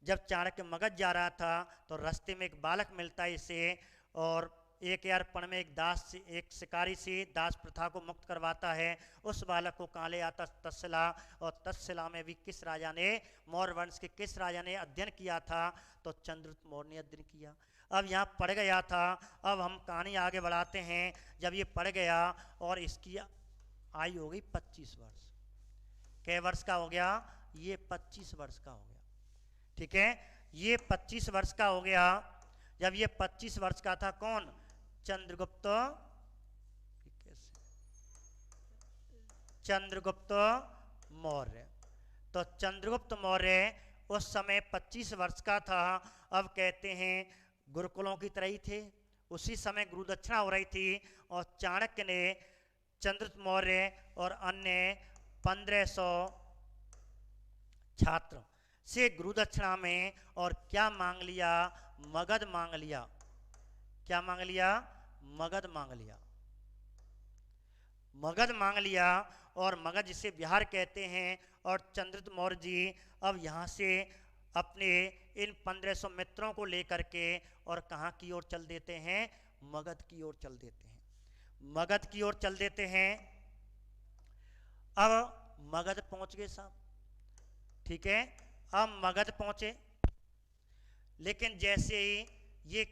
जब चाणक्य मगध जा रहा था तो रास्ते में एक बालक मिलता है इसे, और एक यारपण में एक दास से, एक शिकारी से दास प्रथा को मुक्त करवाता है। उस बालक को कहाँ ले आता, तक्षशिला। और तक्षशिला में भी किस राजा ने, मौर्य वंश के किस राजा ने अध्ययन किया था, तो चंद्रगुप्त मौर्य ने अध्ययन किया। अब यहाँ पढ़ गया था। अब हम कहानी आगे बढ़ाते हैं। जब ये पढ़ गया और इसकी आयु हो गई 25 वर्ष। कै वर्ष का हो गया, ये 25 वर्ष का हो गया, ठीक है। ये 25 वर्ष का हो गया। जब ये 25 वर्ष का था। कौन? चंद्रगुप्त, चंद्रगुप्त मौर्य। तो चंद्रगुप्त मौर्य उस समय 25 वर्ष का था। अब कहते हैं गुरुकुलों की तरह ही थे, उसी समय गुरु दक्षिणा हो रही थी और चाणक्य ने चंद्रगुप्त मौर्य और अन्य 1500 छात्र से गुरु दक्षिणा में और क्या मांग लिया? मगध मांग लिया। क्या मांग लिया? मगध मांग लिया। मगध मांग लिया और मगध जिसे बिहार कहते हैं। और चंद्रगुप्त मौर्य जी अब यहाँ से अपने इन 1500 मित्रों को लेकर के और कहाँ की ओर चल देते हैं? मगध की ओर चल देते हैं। मगध की ओर चल देते हैं। अब मगध पहुंच गए साहब, ठीक है। अब मगध पहुंचे, लेकिन जैसे ही ये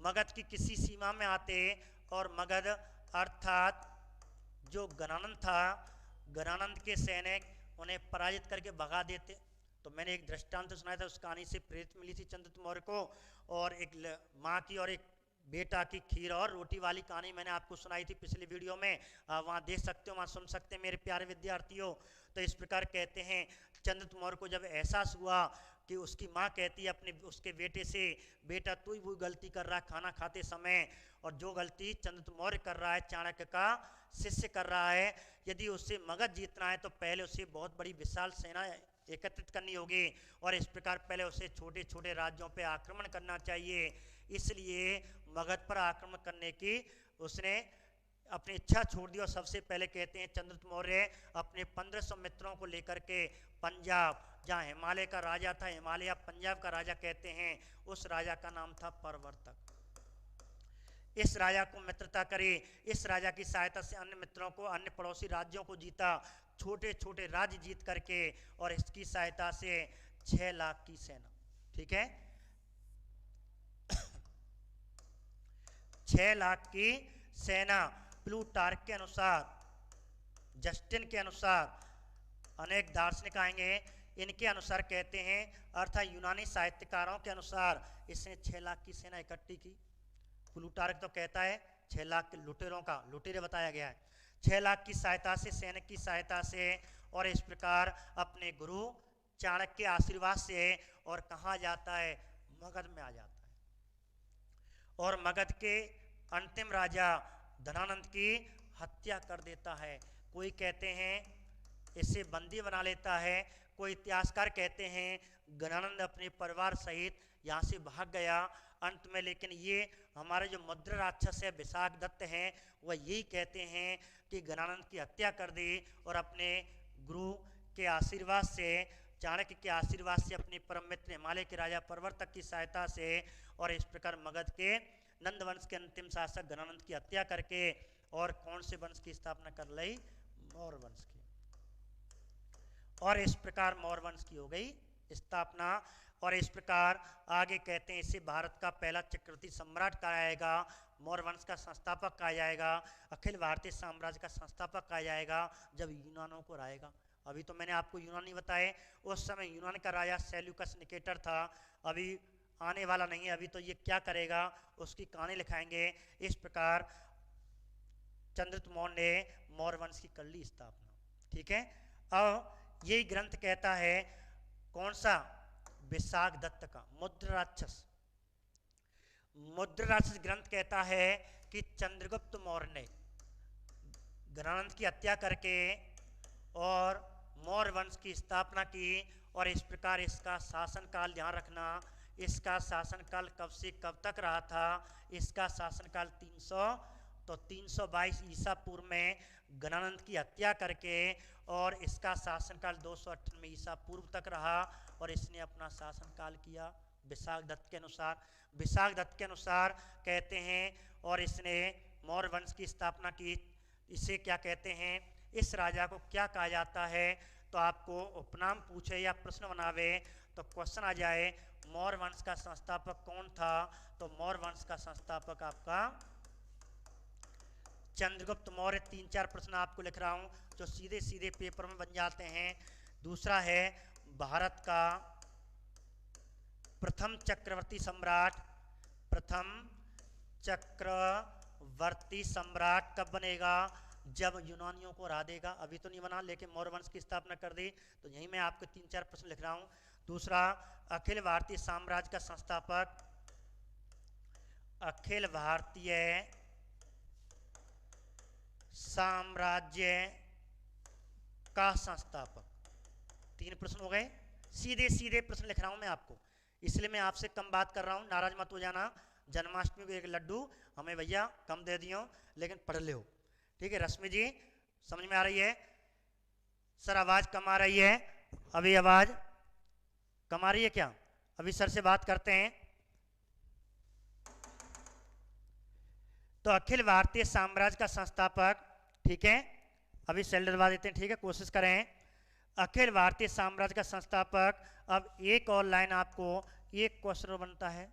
मगध की किसी सीमा में आते और मगध अर्थात जो गणानंद था, गणानंद के सैनिक उन्हें पराजित करके भगा देते। तो मैंने एक दृष्टांत सुनाया था, उस कहानी से प्रेरित मिली थी चंद्रगुप्त मौर्य को। और एक माँ की और एक बेटा की खीर और रोटी वाली कहानी मैंने आपको सुनाई थी पिछले वीडियो में, वहाँ देख सकते हो, वहाँ सुन सकते हैं मेरे प्यारे विद्यार्थियों। तो इस प्रकार कहते हैं चंद्रगुप्त मौर्य को जब एहसास हुआ कि उसकी माँ कहती है अपने उसके बेटे से, बेटा तू ही वो गलती कर रहा है खाना खाते समय, और जो गलती चंद्रगुप्त मौर्य कर रहा है चाणक्य का शिष्य कर रहा है। यदि उससे मगध जीतना है तो पहले उसे बहुत बड़ी विशाल सेना एकत्रित करनी होगी और इस प्रकार पहले उसे छोटे छोटे राज्यों पे आक्रमण करना चाहिए। इसलिए मगध पर आक्रमण करने की उसने अपनी इच्छा छोड़ दी और सबसे पहले कहते हैं चंद्रगुप्त मौर्य अपने 1500 मित्रों को लेकर के पंजाब, जहाँ हिमालय का राजा था, हिमालय या पंजाब का राजा कहते हैं, उस राजा का नाम था प्रवर्तक। इस राजा को मित्रता करी, इस राजा की सहायता से अन्य मित्रों को, अन्य पड़ोसी राज्यों को जीता, छोटे छोटे राज्य जीत करके, और इसकी सहायता से 6 लाख की सेना, ठीक है 6 लाख की सेना। प्लूटार्क के अनुसार, जस्टिन के अनुसार, अनेक दार्शनिक आएंगे, इनके अनुसार कहते हैं अर्थात यूनानी साहित्यकारों के अनुसार इसने 6 लाख की सेना इकट्ठी की। प्लूटार्क तो कहता है 6 लाख के लुटेरों का, लुटेरे बताया गया है, 6 लाख की सहायता से, सैनिक की सहायता से, और इस प्रकार अपने गुरु चाणक्य के आशीर्वाद से, और कहाँ जाता है? मगध में आ जाता है और मगध के अंतिम राजा धनानंद की हत्या कर देता है। कोई कहते हैं इसे बंदी बना लेता है, कोई इतिहासकार कहते हैं गणानंद अपने परिवार सहित यहाँ से भाग गया अंत में। लेकिन ये हमारे जो मुद्रा राक्षस है विशाखदत्त हैं, वह यही कहते हैं कि गणानंद की हत्या कर दी और अपने गुरु के आशीर्वाद से, चाणक्य के आशीर्वाद से, अपने परम मित्र हिमालय के राजा प्रवर्तक की सहायता से, और इस प्रकार मगध के नंद वंश के अंतिम शासक गणानंद की हत्या करके और कौन से वंश की स्थापना कर ली? मौर्य वंश की। और इस प्रकार मौर्य वंश की हो गई स्थापना। और इस प्रकार आगे कहते हैं इसे भारत का पहला चक्रवर्ती सम्राट कहा जाएगा, मौर्य वंश का संस्थापक कहा जाएगा, अखिल भारतीय साम्राज्य का संस्थापक कहा जाएगा जब यूनानों को हराएगा। अभी तो मैंने आपको यूनानी बताए, उस समय यूनान का राजा सेल्यूकस निकेटर था, अभी आने वाला नहीं है, अभी तो ये क्या करेगा उसकी कहानी लिखाएंगे। इस प्रकार चंद्रगुप्त मौर्य ने मौर्य वंश की कर ली स्थापना, ठीक है। अब यही ग्रंथ कहता है, कौन सा? विशाखदत्त का मुद्रा राक्षस। मुद्रा राक्षस ग्रंथ कहता है कि चंद्रगुप्त मौर्य ने गणानंद की हत्या करके और मौर्य वंश की स्थापना की। और इस प्रकार इसका शासनकाल, ध्यान रखना, इसका शासनकाल कब से कब तक रहा था? इसका शासनकाल 322 ईसा पूर्व में गणानंद की हत्या करके, और इसका शासनकाल 298 ईसा पूर्व तक रहा, और इसने अपना शासनकाल किया विशाखदत्त के अनुसार। विशाखदत्त के अनुसार कहते हैं, और इसने मौर्य वंश की स्थापना की। इसे क्या कहते हैं? इस राजा को क्या कहा जाता है? तो आपको उपनाम पूछे या प्रश्न बनावे तो क्वेश्चन आ जाए, मौर्य वंश का संस्थापक कौन था? तो मौर्य वंश का संस्थापक आपका चंद्रगुप्त मौर्य। 3-4 प्रश्न आपको लिख रहा हूं जो सीधे सीधे पेपर में बन जाते हैं। दूसरा है भारत का प्रथम चक्रवर्ती सम्राट, प्रथम चक्रवर्ती सम्राट कब बनेगा? जब यूनानियों को हरा देगा। अभी तो नहीं बना, लेकिन मौर्य वंश की स्थापना कर दी। तो यहीं मैं आपको 3-4 प्रश्न लिख रहा हूं। दूसरा, अखिल भारतीय साम्राज्य का संस्थापक, अखिल भारतीय साम्राज्य का संस्थापक। 3 प्रश्न हो गए। सीधे सीधे प्रश्न लिख रहा हूं मैं आपको, इसलिए मैं आपसे कम बात कर रहा हूं, नाराज मत हो जाना। जन्माष्टमी को एक लड्डू हमें भैया कम दे दियो, लेकिन पढ़ लो, ठीक है। रश्मि जी समझ में आ रही है? सर आवाज कम आ रही है, अभी आवाज कम आ रही है क्या? अभी सर से बात करते हैं। तो अखिल भारतीय साम्राज्य का संस्थापक, ठीक है, अभी सेल डलवा देते हैं, ठीक है, कोशिश करें। अखिल भारतीय साम्राज्य का संस्थापक। अब एक और लाइन आपको, एक क्वेश्चन बनता है।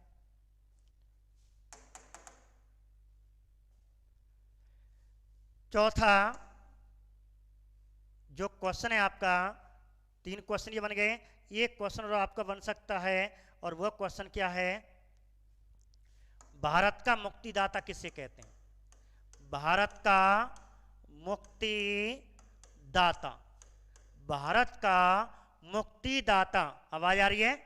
चौथा जो क्वेश्चन है आपका, 3 क्वेश्चन ये बन गए। एक क्वेश्चन और आपका बन सकता है, और वह क्वेश्चन क्या है? भारत का मुक्तिदाता किसे कहते हैं? भारत का मुक्तिदाता, भारत का मुक्तिदाता। आवाज आ रही है?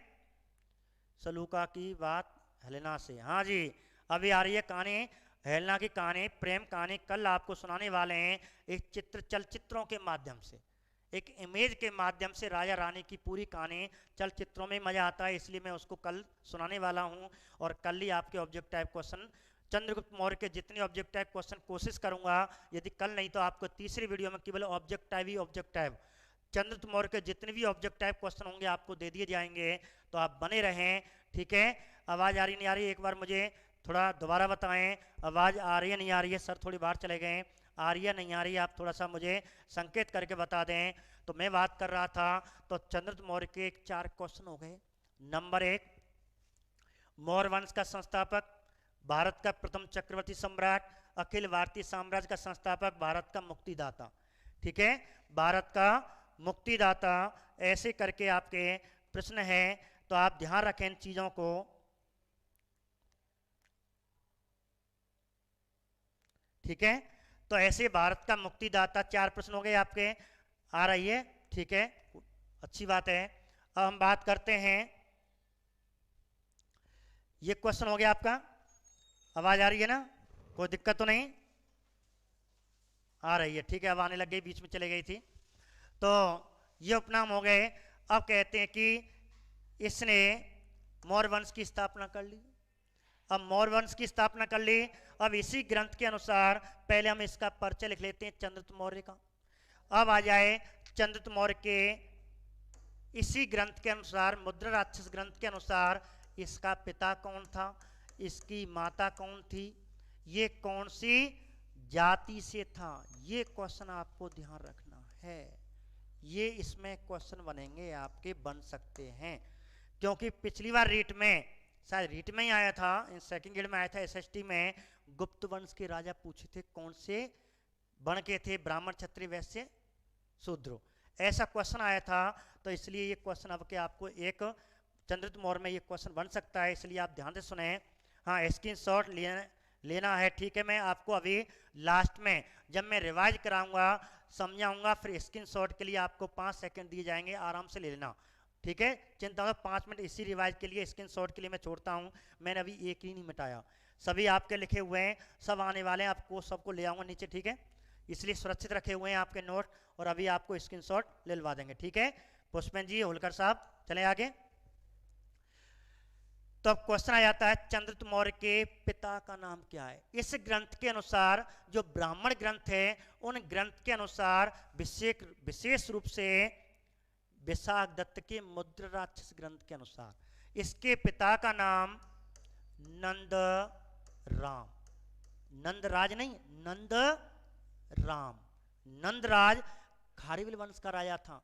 सलूका की बात हेलेना से, हाँ जी अभी आ रही है कहानी। हेलेना की कहानी, प्रेम कहानी कल आपको सुनाने वाले हैं, एक चलचित्रों के माध्यम से, एक इमेज के माध्यम से। राजा रानी की पूरी कहानी चलचित्रों में मजा आता है, इसलिए मैं उसको कल सुनाने वाला हूं। और कल ही आपके object type question, Chandragupta Maurya के जितने ऑब्जेक्ट टाइप क्वेश्चन कोशिश करूंगा, यदि कल नहीं तो आपको तीसरी वीडियो में केवल ऑब्जेक्ट टाइप ही ऑब्जेक्ट टाइप, चंद्रगुप्त मौर्य के जितने भी ऑब्जेक्ट टाइप क्वेश्चन होंगे आपको दे दिए जाएंगे। तो आप बने रहें, ठीक है। आवाज आ रही नहीं आ रही, एक बार मुझे थोड़ा दोबारा बताएं, आवाज आ रही है नहीं आ रही है? सर थोड़ी बाहर चले गए, आ रही है नहीं आ रही है? आप थोड़ा सा मुझे संकेत करके बता दें। तो मैं बात कर रहा था, तो चंद्रगुप्त मौर्य के 4 क्वेश्चन हो गए। नंबर 1, मौर्य वंश का संस्थापक, भारत का प्रथम चक्रवर्ती सम्राट, अखिल भारतीय साम्राज्य का संस्थापक, भारत का मुक्तिदाता, ठीक है, भारत का मुक्तिदाता। ऐसे करके आपके प्रश्न है, तो आप ध्यान रखें इन चीजों को, ठीक है। तो ऐसे भारत का मुक्तिदाता, 4 प्रश्न हो गए आपके। आ रही है, ठीक है, अच्छी बात है। अब हम बात करते हैं, ये क्वेश्चन हो गया आपका। आवाज आ रही है ना? कोई दिक्कत तो नहीं आ रही है? ठीक है, अब आने लग गई, बीच में चले गई थी। तो ये उपनाम हो गए। अब कहते हैं कि इसने मौर्य वंश की स्थापना कर ली। अब मौर्य वंश की स्थापना कर ली। अब इसी ग्रंथ के अनुसार पहले हम इसका परिचय लिख लेते हैं चंद्रगुप्त मौर्य का। अब आ जाए चंद्रगुप्त मौर्य के इसी ग्रंथ के अनुसार, मुद्रा राक्षस ग्रंथ के अनुसार, इसका पिता कौन था, इसकी माता कौन थी, ये कौन सी जाति से था, ये क्वेश्चन आपको ध्यान रखना है। ये इसमें क्वेश्चन बनेंगे आपके, बन सकते हैं, क्योंकि पिछली बार रीट में, शायद रीट में ही आया था, सेकंड ग्रेड में आया था, एसएसटी में गुप्त वंश के राजा पूछे थे कौन से वर्ण के थे, ब्राह्मण क्षत्रिय वैश्य शूद्र, ऐसा क्वेश्चन आया था। तो इसलिए ये क्वेश्चन अब के आपको एक चंद्रगुप्त मौर्य में ये क्वेश्चन बन सकता है, इसलिए आप ध्यान से सुने। हाँ, स्क्रीनशॉट लेना है, ठीक है। मैं आपको अभी लास्ट में जब मैं रिवाइज कराऊंगा, समझाऊंगा, फिर स्क्रीनशॉट के लिए आपको 5 सेकंड दिए जाएंगे, आराम से ले लेना, ठीक है। चिंता मत, 5 मिनट इसी रिवाइज के लिए, स्क्रीनशॉट के लिए मैं छोड़ता हूं। मैंने अभी एक ही नहीं मिटाया, सभी आपके लिखे हुए हैं, सब आने वाले हैं, आपको सबको ले आऊंगा नीचे, ठीक है। इसलिए सुरक्षित रखे हुए हैं आपके नोट, और अभी आपको स्क्रीनशॉट दिलवा देंगे, ठीक है। पुष्पेन जी, होलकर साहब, चले आगे। तो अब क्वेश्चन आ जाता है, चंद्रगुप्त मौर्य के पिता का नाम क्या है? इस ग्रंथ के अनुसार, जो ब्राह्मण ग्रंथ है, उन ग्रंथ के अनुसार विशेष रूप से विशाखदत्त के मुद्रा राक्षस ग्रंथ के अनुसार इसके पिता का नाम नंद राम, नंदराज नहीं, नंद राम, नंदराज खारवेल वंश का राजा था,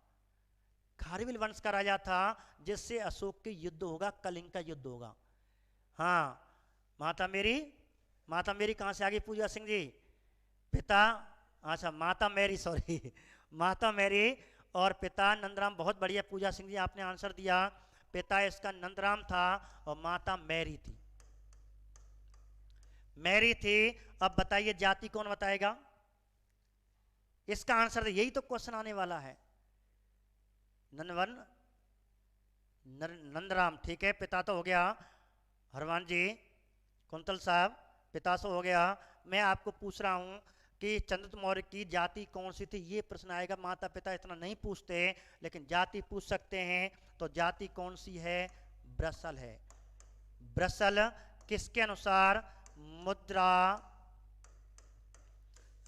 खारवेल वंश का राजा था, जिससे अशोक के युद्ध होगा, कलिंग का युद्ध होगा। हाँ, माता मेरी कहां से आ गई? पूजा सिंह जी, पिता, अच्छा माता मेरी, सॉरी माता मेरी और पिता नंदराम, बहुत बढ़िया पूजा सिंह जी, आपने आंसर दिया। पिता इसका नंदराम था और माता मैरी थी, मैरी थी। अब बताइए जाति कौन बताएगा? इसका आंसर यही तो क्वेश्चन आने वाला है। नंदवन नंदराम, ठीक है, पिता तो हो गया हरवान जी, कुंतल साहब, पिता तो हो गया। मैं आपको पूछ रहा हूं कि चंद्रगुप्त मौर्य की जाति कौन सी थी, ये प्रश्न आएगा। माता पिता इतना नहीं पूछते, लेकिन जाति पूछ सकते हैं। तो जाति कौन सी है? ब्रसल है। ब्रसल किसके अनुसार? मुद्रा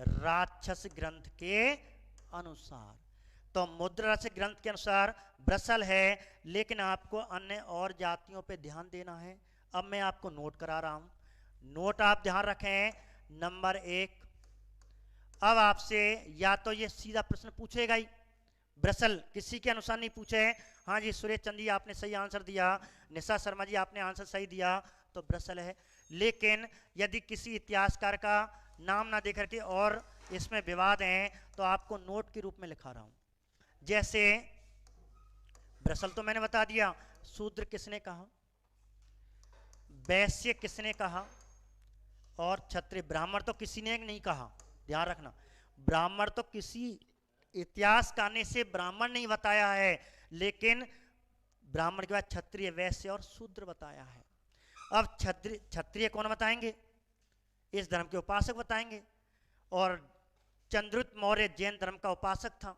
राक्षस ग्रंथ के अनुसार। तो मुद्रा राक्षस ग्रंथ के अनुसार ब्रसल है। लेकिन आपको अन्य और जातियों पे ध्यान देना है। अब मैं आपको नोट करा रहा हूं, नोट आप ध्यान रखें। नंबर 1, अब आपसे या तो ये सीधा प्रश्न पूछेगा ही, ब्रसल किसी के अनुसार नहीं पूछे। हाँ जी, सुरेश चंद जी आपने सही आंसर दिया, निशा शर्मा जी आपने आंसर सही दिया, तो ब्रसल है। लेकिन यदि किसी इतिहासकार का नाम ना देकर के और इसमें विवाद है, तो आपको नोट के रूप में लिखा रहा हूं। जैसे ब्रसल तो मैंने बता दिया। शूद्र किसने कहा? वैश्य किसने कहा? और क्षत्रिय। ब्राह्मण तो किसी ने नहीं कहा, ध्यान रखना। ब्राह्मण तो किसी इतिहासकार ने से ब्राह्मण नहीं बताया है, लेकिन ब्राह्मण के बाद क्षत्रिय, वैश्य और शूद्र बताया है। अब क्षत्रिय कौन बताएंगे? इस धर्म के उपासक बताएंगे। और चंद्रगुप्त मौर्य जैन धर्म का उपासक था,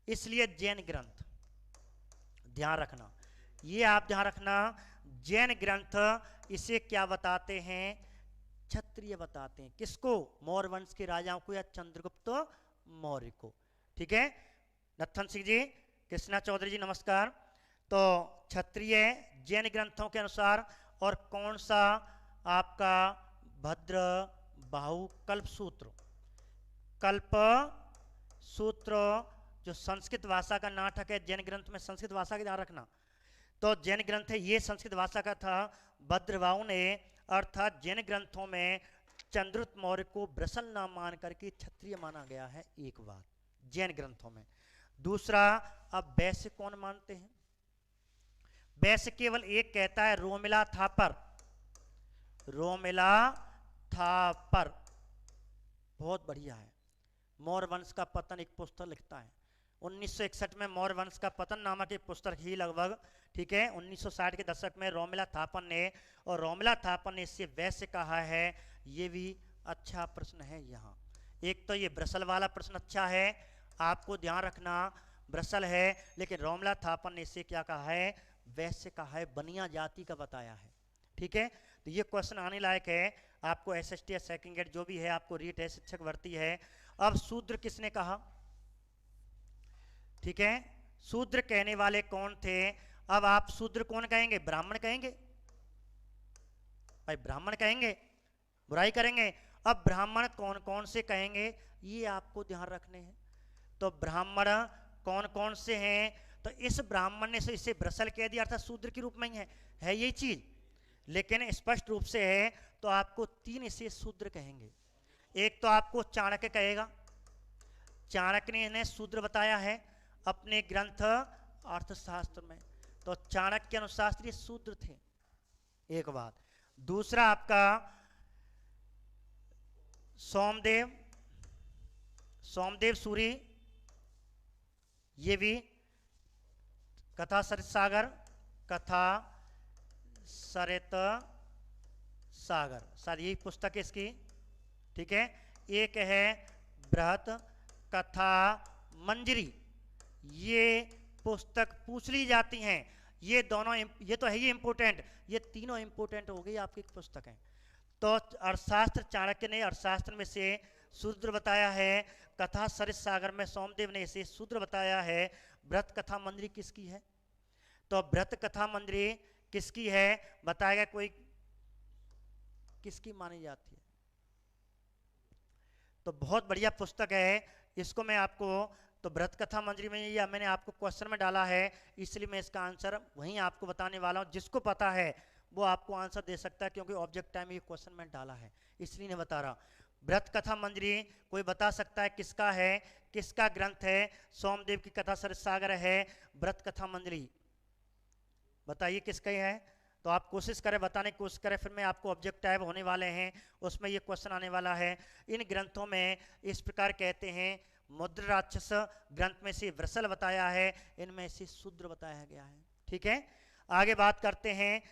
इसलिए जैन ग्रंथ, ध्यान रखना, ये आप ध्यान रखना। जैन ग्रंथ इसे क्या बताते हैं? क्षत्रिय बताते हैं। किसको? मौर्य वंश के राजाओं को या चंद्रगुप्त मौर्य को। ठीक है, नत्थन सिंह जी, कृष्णा चौधरी जी नमस्कार। तो क्षत्रिय जैन ग्रंथों के अनुसार। और कौन सा आपका? भद्र बाहु कल्प सूत्र। कल्प सूत्र जो संस्कृत भाषा का नाटक है, जैन ग्रंथ में संस्कृत भाषा का ध्यान रखना। तो जैन ग्रंथ है, ये संस्कृत भाषा का था। भद्रबाहु ने, अर्थात जैन ग्रंथों में चंद्रगुप्त मौर्य को ब्रसल नाम मान करके क्षत्रिय माना गया है, एक बात जैन ग्रंथों में। दूसरा, अब वैश्य कौन मानते हैं? वैश्य केवल एक कहता है, रोमिला थापर। रोमिला थापर बहुत बढ़िया है। मौर्य वंश का पतन एक पुस्तक लिखता है 1961 में। मौर्य वंश का पतन नामक एक पुस्तक ही लगभग, ठीक है, 1960 के दशक में रोमिला थापर ने। और रोमिला थापर ने इससे वैश्य कहा है। ये भी अच्छा प्रश्न है यहाँ। एक तो ये ब्रसल वाला प्रश्न अच्छा है, आपको ध्यान रखना, ब्रसल है, लेकिन रोमिला थापर ने इससे क्या कहा है? वैश्य कहा है, बनिया जाति का बताया है। ठीक है, तो ये क्वेश्चन आने लायक है आपको। SST या सेकंड ग्रेड जो भी है, आपको रीट है, शिक्षक भर्ती है। अब शूद्र किसने कहा? ठीक है, शूद्र कहने वाले कौन थे? अब आप शूद्र कौन कहेंगे? ब्राह्मण कहेंगे भाई, ब्राह्मण कहेंगे, बुराई करेंगे। अब ब्राह्मण कौन कौन से कहेंगे, ये आपको ध्यान रखने हैं। तो ब्राह्मण कौन कौन से हैं? तो इस ब्राह्मण ने इसे ब्रसल कह दिया, अर्थात शूद्र के रूप में ही है ये चीज, लेकिन स्पष्ट रूप से है। तो आपको 3 इसे शूद्र कहेंगे। एक तो आपको चाणक्य कहेगा, चाणक्य ने इन्हें शूद्र बताया है अपने ग्रंथ अर्थशास्त्र में। तो चाणक्य के अनुसार ये शूद्र थे, एक बात। दूसरा आपका सोमदेव, सोमदेव सूरी, ये भी कथा सरित सागर, कथा सरित सागर, सर यही पुस्तक है इसकी। ठीक है, एक है बृहत कथा मंजरी, ये पुस्तक पूछ ली जाती हैं। ये दोनों, ये तो है ही इंपोर्टेंट, ये तीनों इंपोर्टेंट हो गई आपकी पुस्तक है। तो अर्थशास्त्र चाणक्य ने अर्थशास्त्र में से शूद्र बताया है, कथा सरित सागर में सोमदेव ने इसे शूद्र बताया है। बृहत कथा मंजरी किसकी है? तो बृहत कथा मंजरी किसकी है बताएगा कोई? किसकी मानी जाती है? तो बहुत बढ़िया पुस्तक है, इसको मैं आपको, तो बृहत कथा मंजरी में या मैंने आपको क्वेश्चन में डाला है, इसलिए मैं इसका आंसर वहीं आपको बताने वाला हूं। जिसको पता है वो आपको आंसर दे सकता है, क्योंकि ऑब्जेक्ट टाइम ये क्वेश्चन में डाला है, इसलिए नहीं बता रहा। बृहत कथा मंजरी कोई बता सकता है किसका है, किसका ग्रंथ है? सोमदेव की कथा सरित सागर है बृहत कथा मंजरी, बताइए किसका है? तो आप कोशिश करें, बताने की कोशिश करें, फिर मैं आपको ऑब्जेक्ट टाइप होने वाले हैं उसमें ये क्वेश्चन आने वाला है। इन ग्रंथों में इस प्रकार कहते हैं, मुद्र राक्षस ग्रंथ में से वृषल बताया है, इनमें से शूद्र बताया गया है। ठीक है, आगे बात करते हैं।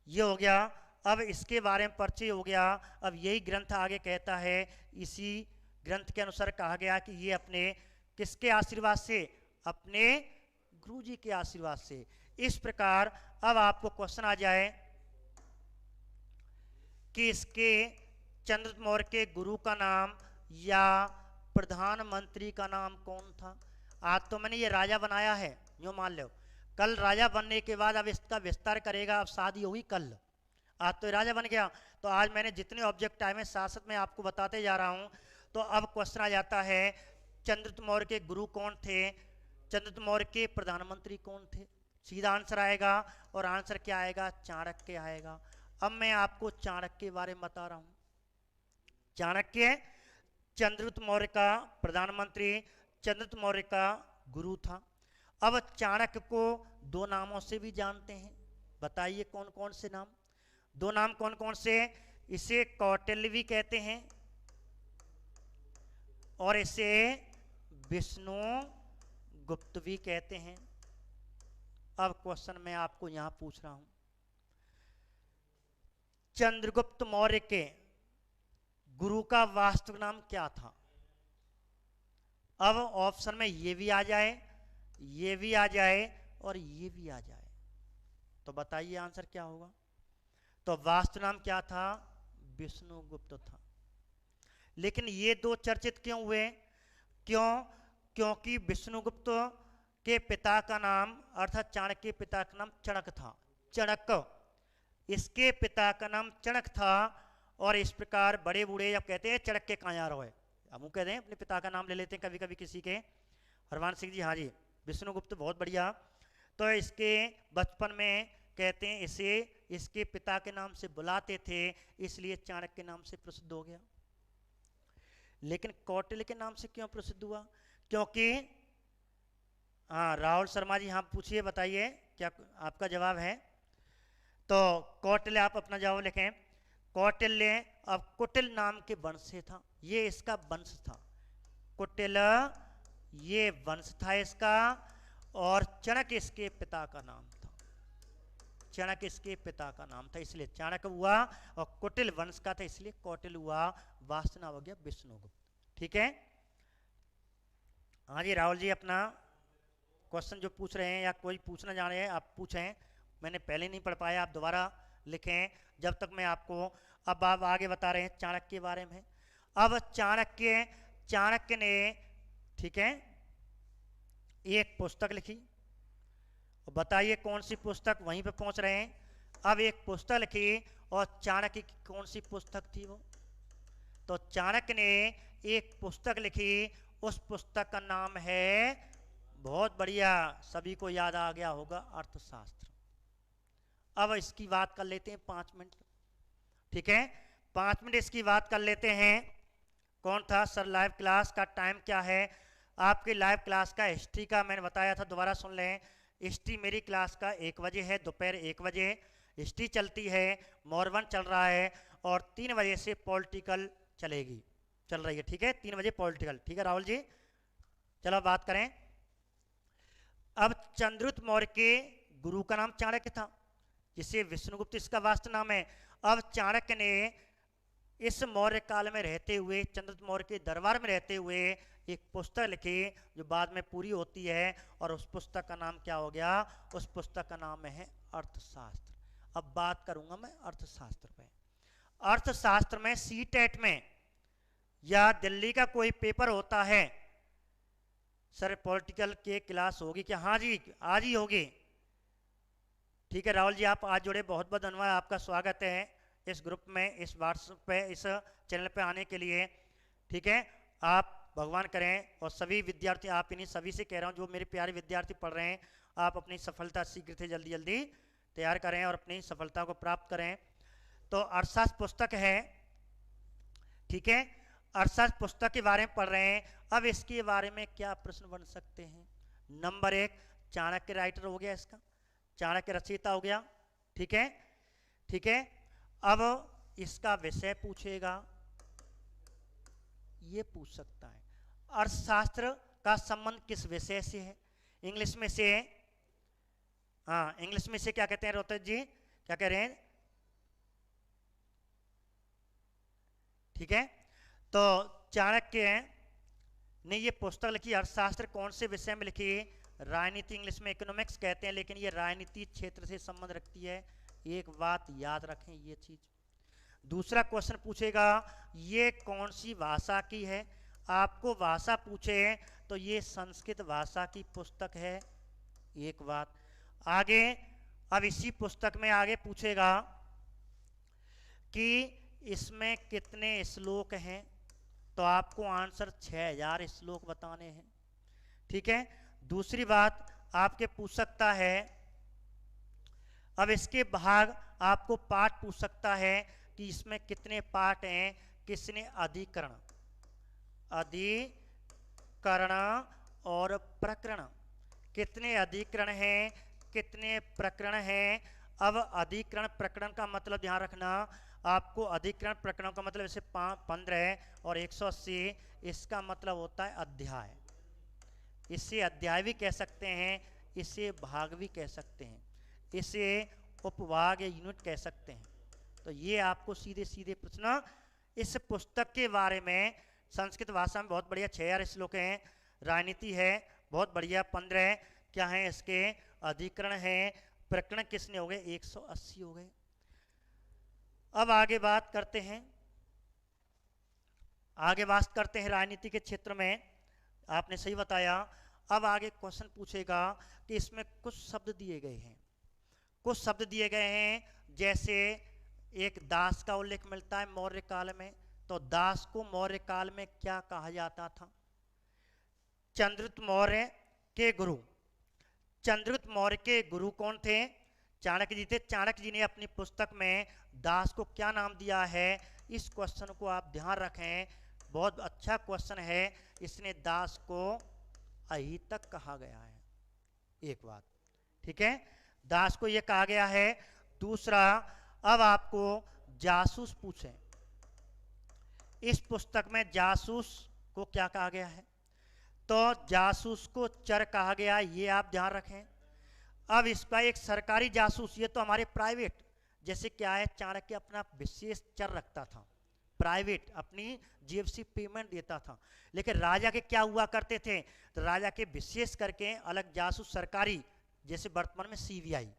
ये हो गया, अब इसके बारे में परिचय हो गया। अब यही ग्रंथ आगे कहता है, इसी ग्रंथ के अनुसार कहा गया कि ये अपने किसके आशीर्वाद से, अपने गुरु जी के आशीर्वाद से। इस प्रकार अब आपको क्वेश्चन आ जाए कि इसके चंद्रगुप्त मौर्य के गुरु का नाम या प्रधानमंत्री का नाम कौन था। आज तो मैंने ये राजा बनाया है, यूं मान लो, कल राजा बनने के बाद अब इसका विस्तार करेगा, अब शादी होगी कल। आज तो राजा बन गया, तो आज मैंने जितने ऑब्जेक्ट आए हैं साथ साथ मैं आपको बताते जा रहा हूं। तो अब क्वेश्चन आ जाता है, चंद्रगुप्त मौर्य के गुरु कौन थे, चंद्रगुप्त मौर्य के प्रधानमंत्री कौन थे। सीधा आंसर आएगा, और आंसर क्या आएगा, चाणक्य आएगा। अब मैं आपको चाणक्य के बारे में बता रहा हूं। चाणक्य चंद्रगुप्त मौर्य का प्रधानमंत्री, चंद्रगुप्त मौर्य का गुरु था। अब चाणक्य को दो नामों से भी जानते हैं, बताइए कौन कौन से नाम। दो नाम कौन कौन से, इसे कौटिल्य भी कहते हैं और इसे विष्णु गुप्त भी कहते हैं। अब क्वेश्चन मैं आपको यहां पूछ रहा हूं, चंद्रगुप्त मौर्य के गुरु का वास्तविक नाम क्या था। अब ऑप्शन में ये भी आ जाए, ये भी आ जाए और ये भी आ जाए, तो बताइए आंसर क्या होगा। तो वास्तविक नाम क्या था, विष्णुगुप्त था। लेकिन ये दो चर्चित क्यों हुए, क्यों, क्योंकि विष्णुगुप्त के पिता का नाम अर्थात चाणक्य के पिता का नाम चणक था। चणक, इसके पिता का नाम चणक था। और इस प्रकार बड़े बूढ़े जब कहते हैं चणक के कहाँ जा रहे हो, हम कहते हैं अपने पिता का नाम ले लेते हैं कभी कभी किसी के। हरवान सिंह जी, हाँ जी, विष्णुगुप्त बहुत बढ़िया। तो इसके बचपन में कहते हैं इसे इसके पिता के नाम से बुलाते थे, इसलिए चाणक्य के नाम से प्रसिद्ध हो गया। लेकिन कौटिल्य के नाम से क्यों प्रसिद्ध हुआ, क्योंकि, हाँ राहुल शर्मा जी, हाँ पूछिए, बताइए क्या आपका जवाब है। तो कौटिल्य, आप अपना जवाब लिखें। कौटिल्य अब कुटिल नाम के वंश से था, ये इसका वंश था। कुटिल ये वंश था इसका, और चणक इसके पिता का नाम था। चाणक्य इसके पिता का नाम था, इसलिए चाणक्य हुआ, और कुटिल वंश का था इसलिए कौटिल्य हुआ। वास्तव हो गया विष्णुगुप्त। ठीक है, हाँ जी राहुल जी, अपना क्वेश्चन जो पूछ रहे हैं या कोई पूछना जा रहे हैं आप पूछें, मैंने पहले नहीं पढ़ पाया, आप दोबारा लिखें जब तक मैं आपको। अब आप आगे बता रहे हैं चाणक्य के बारे में। अब चाणक्य ने, ठीक है, एक पुस्तक लिखी, बताइए कौन सी पुस्तक, वहीं पे पहुंच रहे हैं। अब एक पुस्तक लिखी, और चाणक्य की कौन सी पुस्तक थी वो, तो चाणक्य ने एक पुस्तक लिखी, उस पुस्तक का नाम है, बहुत बढ़िया, सभी को याद आ गया होगा, अर्थशास्त्र। अब इसकी बात कर लेते हैं 5 मिनट, ठीक है, 5 मिनट इसकी बात कर लेते हैं। कौन था सर, लाइव क्लास का टाइम क्या है आपकी। लाइव क्लास का हिस्ट्री का मैंने बताया था, दोबारा सुन लें। हिस्ट्री मेरी क्लास का 1 बजे है, दोपहर 1 बजे हिस्ट्री चलती है, मॉर्वन चल रहा है, और 3 बजे से पॉलिटिकल चल रही है, ठीक है, 3 बजे पॉलिटिकल, ठीक है राहुल जी। चलो बात करें। अब चंद्रगुप्त मौर्य के गुरु का नाम चाणक्य था, जिसे विष्णुगुप्त इसका वास्तव नाम है। अब चाणक्य ने इस मौर्य काल में रहते हुए, चंद्रगुप्त मौर्य के दरबार में रहते हुए एक पुस्तक लिखी, जो बाद में पूरी होती है, और उस पुस्तक का नाम क्या हो गया, उस पुस्तक का नाम है अर्थशास्त्र। अब बात करूंगा मैं अर्थशास्त्र पे। अर्थशास्त्र में सीटेट में या दिल्ली का कोई पेपर होता है, सर पॉलिटिकल के क्लास होगी क्या, हाँ जी आज ही होगी, ठीक है राहुल जी, आप आज जुड़े, बहुत बहुत धन्यवाद, आपका स्वागत है इस ग्रुप में, इस व्हाट्सएप पे, इस चैनल पे आने के लिए, ठीक है। आप भगवान करें, और सभी विद्यार्थी, आप इन्हीं सभी से कह रहा हूँ जो मेरे प्यारे विद्यार्थी पढ़ रहे हैं, आप अपनी सफलता शीघ्र से जल्दी जल्दी तैयार करें और अपनी सफलता को प्राप्त करें। तो अर्थशास्त्र पुस्तक है, ठीक है, अर्थशास्त्र पुस्तक के बारे में पढ़ रहे हैं। अब इसके बारे में क्या प्रश्न बन सकते हैं। नंबर 1, चाणक्य राइटर हो गया, इसका चाणक्य रचयिता हो गया, ठीक है। ठीक है। अब इसका विषय पूछेगा, ये पूछ सकता है अर्थशास्त्र का संबंध किस विषय से है। इंग्लिश में से, हाँ इंग्लिश में से क्या कहते हैं रोहित जी, क्या कह रहे हैं? ठीक है, तो चाणक्य ने ये पुस्तक लिखी, अर्थशास्त्र कौन से विषय में लिखी? राजनीति, इंग्लिश में इकोनॉमिक्स कहते हैं, लेकिन ये राजनीति क्षेत्र से संबंध रखती है। एक बात याद रखें ये चीज। दूसरा क्वेश्चन पूछेगा ये कौन सी भाषा की है। आपको भाषा पूछे तो ये संस्कृत भाषा की पुस्तक है, एक बात। आगे अब इसी पुस्तक में आगे पूछेगा कि इसमें कितने श्लोक हैं, तो आपको आंसर 6000 श्लोक बताने हैं, ठीक है। दूसरी बात आपके पूछ सकता है, अब इसके भाग आपको पाठ पूछ सकता है कि इसमें कितने पाठ हैं, किसने अधिकरण, अधिकरण और प्रकरण, कितने अधिकरण हैं, कितने प्रकरण हैं। अब अधिकरण प्रकरण का मतलब ध्यान रखना, आपको अधिकरण प्रकरण का मतलब जैसे 15 और 180, इसका मतलब होता है अध्याय। इसे अध्याय भी कह सकते हैं, इसे भाग भी कह सकते हैं, इसे उपभाग या यूनिट कह सकते हैं। तो ये आपको सीधे सीधे प्रश्न इस पुस्तक के बारे में, संस्कृत भाषा में बहुत बढ़िया 6000 श्लोक हैं। राजनीति है बहुत बढ़िया 15, क्या है इसके अधिकरण हैं, प्रकरण किसने हो गए 180 हो गए। अब आगे बात करते हैं, राजनीति के क्षेत्र में। आपने सही बताया। अब आगे क्वेश्चन पूछेगा कि इसमें कुछ शब्द दिए गए हैं, जैसे एक दास का उल्लेख मिलता है मौर्य काल में, तो दास को मौर्य काल में क्या कहा जाता था? चंद्रगुप्त मौर्य के गुरु, चंद्रगुप्त मौर्य के गुरु कौन थे? चाणक्य जी थे। चाणक्य जी ने अपनी पुस्तक में दास को क्या नाम दिया है? इस क्वेश्चन को आप ध्यान रखें, बहुत अच्छा क्वेश्चन है। इसने दास को अहितक कहा गया है, एक बात, ठीक है, दास को यह कहा गया है। दूसरा, अब आपको जासूस पूछें, इस पुस्तक में जासूस को क्या कहा गया है? तो जासूस को चर कहा गया, ये आप ध्यान रखें। अब इसका एक सरकारी जासूस, ये तो हमारे प्राइवेट, जैसे क्या है चाणक्य अपना विशेष चर रखता था, प्राइवेट अपनी जेब से पेमेंट देता था। लेकिन राजा के क्या हुआ करते थे? तो राजा के विशेष करके अलग जासूस सरकारी, जैसे वर्तमान में सीबीआई,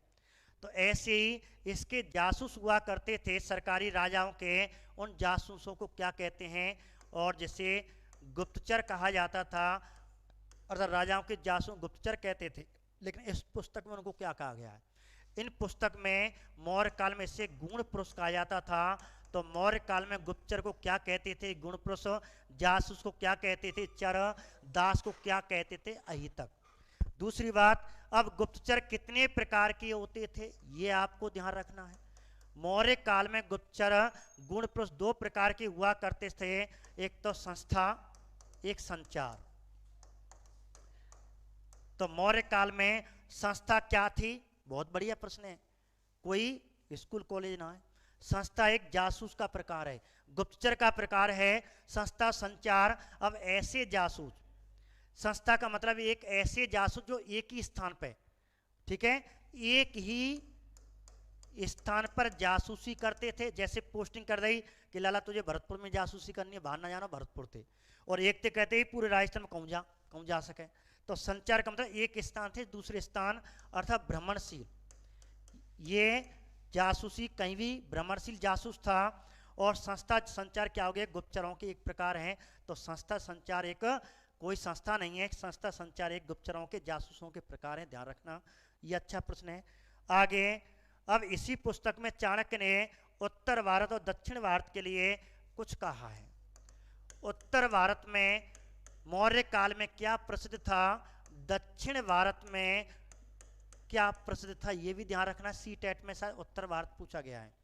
तो ऐसे ही इसके जासूस हुआ करते थे सरकारी राजाओं के। उन जासूसों को क्या कहते हैं? और जैसे गुप्तचर कहा जाता था, अर्थात राजाओं के जासूस गुप्तचर कहते थे। लेकिन इस पुस्तक में उनको क्या कहा गया है? इन पुस्तक में मौर्य काल में इसे गुण पुरुष कहा जाता था। तो मौर्य काल में गुप्तचर को क्या कहते थे? गुण पुरुष। जासूस को क्या कहते थे? चर। दास को क्या कहते थे? अहितक। दूसरी बात, अब गुप्तचर कितने प्रकार के होते थे, ये आपको ध्यान रखना है। मौर्य काल में गुप्तचर गुण पुरुष 2 प्रकार के हुआ करते थे, एक तो संस्था, एक संचार। तो मौर्य काल में संस्था क्या थी? बहुत बढ़िया प्रश्न है, कोई स्कूल कॉलेज ना है। संस्था एक जासूस का प्रकार है, गुप्तचर का प्रकार है संस्था, संचार। अब ऐसे जासूस, संस्था का मतलब एक ऐसे जासूस जो एक ही स्थान पे, ठीक है, एक ही स्थान पर जासूसी करते थे। जैसे पोस्टिंग कर दी कि लाला तुझे भरतपुर में जासूसी करनी है, बाहर ना जाना, भरतपुर थे। और एक थे कहते ही पूरे राजस्थान में कहूँ जा सके। तो संचार का मतलब एक स्थान से दूसरे स्थान, अर्थात भ्रमणशील। ये जासूसी कहीं भी भ्रमणशील जासूस था। और संस्था संचार क्या हो गया? गुप्तचरों के एक प्रकार हैं। तो संस्था संचार एक कोई संस्था नहीं है, संस्था संचार एक गुप्तचरों के जासूसों के प्रकार हैं, ध्यान रखना। ये अच्छा प्रश्न है। आगे, अब इसी पुस्तक में चाणक्य ने उत्तर भारत और दक्षिण भारत के लिए कुछ कहा है। उत्तर भारत में मौर्य काल में क्या प्रसिद्ध था, दक्षिण भारत में क्या प्रसिद्ध था, यह भी ध्यान रखना। सीटेट में शायद उत्तर भारत पूछा गया है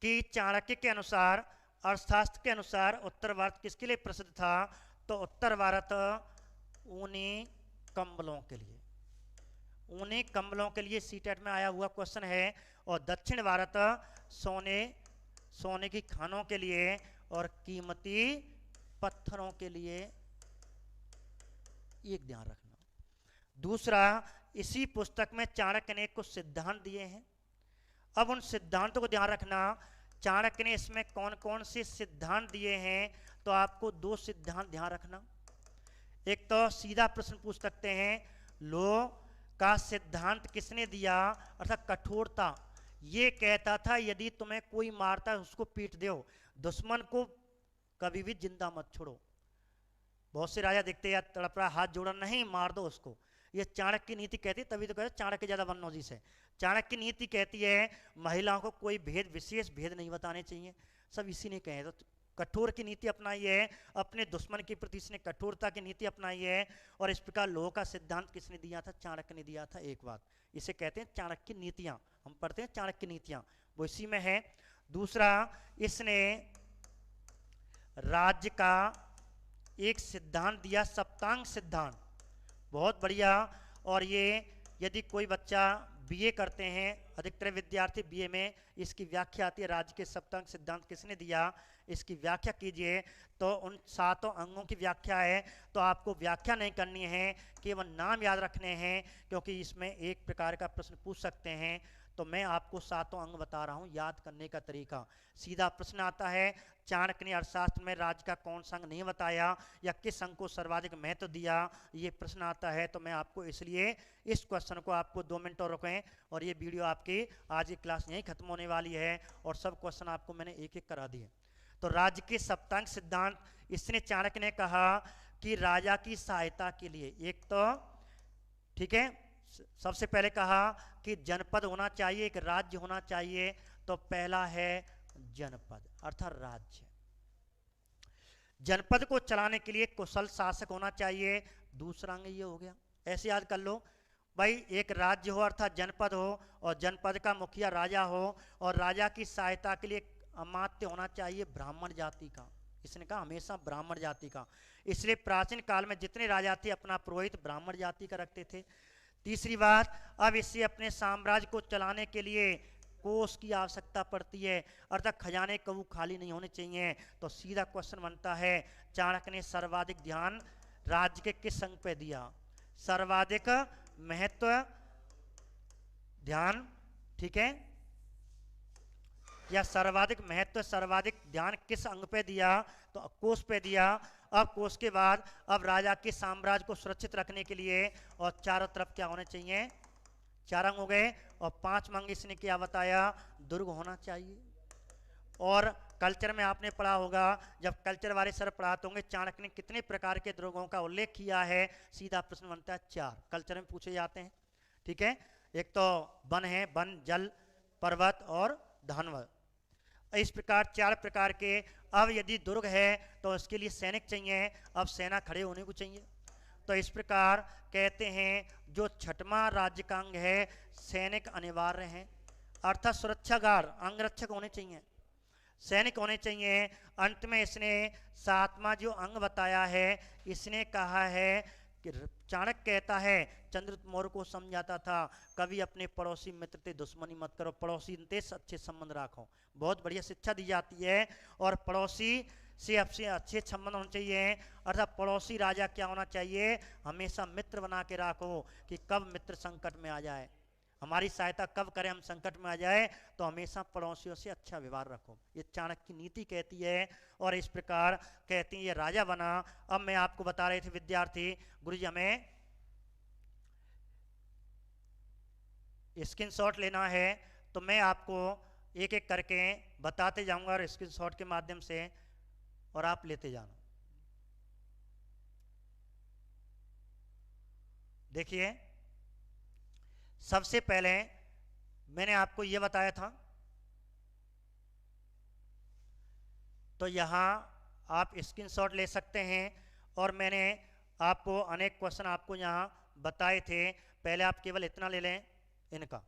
कि चाणक्य के अनुसार, अर्थशास्त्र के अनुसार उत्तर भारत किसके लिए प्रसिद्ध था? तो उत्तर भारत ऊनी कंबलों के लिए, ऊनी कंबलों के लिए सीटेट में आया हुआ क्वेश्चन है। और दक्षिण भारत सोने की खानों के लिए और कीमती पत्थरों के लिए। एक ध्यान रखना। दूसरा, इसी पुस्तक में चाणक्य ने कुछ सिद्धांत दिए हैं। अब उन सिद्धांतों को ध्यान रखना। चाणक्य ने इसमें कौन कौन से सिद्धांत दिए हैं, तो आपको दो सिद्धांत ध्यान रखना। एक तो सीधा प्रश्न पूछ सकते हैं, लोह का सिद्धांत किसने दिया, अर्थात कठोरता। ये कहता था यदि तुम्हें कोई मारता है उसको पीट दो, दुश्मन को कभी भी जिंदा मत छोड़ो। बहुत से राजा देखते या तड़प रहा, हाथ जोड़ा, नहीं मार दो उसको। ये चाणक्य की नीति कहती है, तभी तो कहते चाणक्य ज्यादा बनौजी है। चाणक्य की नीति कहती है महिलाओं को कोई भेद, विशेष भेद नहीं बताने चाहिए, सब इसी ने कहे। तो कठोर की नीति अपनाई है, अपने दुश्मन के प्रति इसने कठोरता की नीति अपनाई है। और इस प्रकार लोह का सिद्धांत किसने दिया था, चाणक्य ने दिया था। एक बात, इसे कहते हैं चाणक्य की नीतियां, हम पढ़ते हैं चाणक्य की नीतियां, वो इसी में है। दूसरा, इसने राज्य का एक सिद्धांत दिया, सप्तांग सिद्धांत, बहुत बढ़िया। और ये यदि कोई बच्चा बीए करते हैं, अधिकतर विद्यार्थी बीए में इसकी व्याख्या आती है, राज्य के सप्तांग सिद्धांत किसने दिया, इसकी व्याख्या कीजिए। तो उन 7 अंगों की व्याख्या है, तो आपको व्याख्या नहीं करनी है, केवल नाम याद रखने हैं, क्योंकि इसमें एक प्रकार का प्रश्न पूछ सकते हैं। तो मैं आपको 7 अंग बता रहा हूं, याद करने का तरीका। सीधा प्रश्न आता है, चाणक्य ने अर्थशास्त्र में राज्य का कौन सा अंग नहीं बताया या किस अंग को सर्वाधिक महत्व दिया, ये प्रश्न आता है। तो मैं आपको इसलिए इस क्वेश्चन को आपको 2 मिनट और रुकें, और ये वीडियो आपकी आज की क्लास यहीं खत्म होने वाली है, और सब क्वेश्चन आपको मैंने एक एक करा दिए। तो राज्य के सप्तांग सिद्धांत, इसने चाणक्य ने कहा कि राजा की सहायता के लिए, एक तो ठीक है, सबसे पहले कहा कि जनपद होना चाहिए, एक राज्य होना चाहिए। तो पहला है जनपद अर्थात राज्य। जनपद को चलाने के लिए कुशल शासक होना चाहिए। दूसरा अंग ये हो गया, ऐसे याद कर लो भाई, एक राज्य हो अर्थात जनपद हो, और जनपद का मुखिया राजा हो, और राजा की सहायता के लिए अमात्य होना चाहिए ब्राह्मण जाति का। इसने कहा हमेशा ब्राह्मण जाति का, इसलिए प्राचीन काल में जितने राजा थे अपना पुरोहित ब्राह्मण जाति का रखते थे। तीसरी बात, अब इससे अपने साम्राज्य को चलाने के लिए कोष की आवश्यकता पड़ती है, अर्थात खजाने कभी खाली नहीं होने चाहिए। तो सीधा क्वेश्चन बनता है, चाणक्य ने सर्वाधिक ध्यान राज्य के किस अंग पे दिया, सर्वाधिक महत्व ध्यान, ठीक है, या सर्वाधिक महत्व सर्वाधिक ध्यान किस अंग पे दिया, तो कोष पे दिया। अब कोष के बाद अब राजा के साम्राज्य को सुरक्षित रखने के लिए और चारों तरफ क्या होने चाहिए, 4 अंग हो गए। और 5 अंग इसने क्या बताया, दुर्ग होना चाहिए। और कल्चर में आपने पढ़ा होगा, जब कल्चर वाले सर पढ़ाते होंगे, चाणक्य ने कितने प्रकार के दुर्गों का उल्लेख किया है, सीधा प्रश्न बनता है 4, कल्चर में पूछे जाते हैं, ठीक है। एक तो वन है, वन, जल, पर्वत और धनव, इस प्रकार 4 प्रकार के। अब यदि दुर्ग है तो उसके लिए सैनिक चाहिए, अब सेना खड़े होने को चाहिए। तो इस प्रकार कहते हैं जो 6वां राज्य का अंग है, सैनिक अनिवार्य हैं, अर्थात सुरक्षा गार्ड, अंगरक्षक होने चाहिए, सैनिक होने चाहिए। अंत में इसने 7वां जो अंग बताया है, इसने कहा है कि चाणक्य कहता है, चंद्रगुप्त मौर्य को समझाता था, कभी अपने पड़ोसी मित्र से दुश्मनी मत करो, पड़ोसी से अच्छे संबंध रखो। बहुत बढ़िया शिक्षा दी जाती है, और पड़ोसी से आपसे अच्छे संबंध होने चाहिए, अर्थात पड़ोसी राजा क्या होना चाहिए, हमेशा मित्र बना के रखो, कि कब मित्र संकट में आ जाए, हमारी सहायता कब करें, हम संकट में आ जाए, तो हमेशा पड़ोसियों से अच्छा व्यवहार रखो। ये चाणक्य की नीति कहती है, और इस प्रकार कहती है ये राजा बना। अब मैं आपको बता रहे थे विद्यार्थी, गुरुजी हमें स्क्रीनशॉट लेना है, तो मैं आपको एक एक करके बताते जाऊंगा और स्क्रीनशॉट के माध्यम से, और आप लेते जाना। देखिए, सबसे पहले मैंने आपको यह बताया था, तो यहां आप स्क्रीनशॉट ले सकते हैं, और मैंने आपको अनेक क्वेश्चन आपको यहां बताए थे। पहले आप केवल इतना ले लें इनका,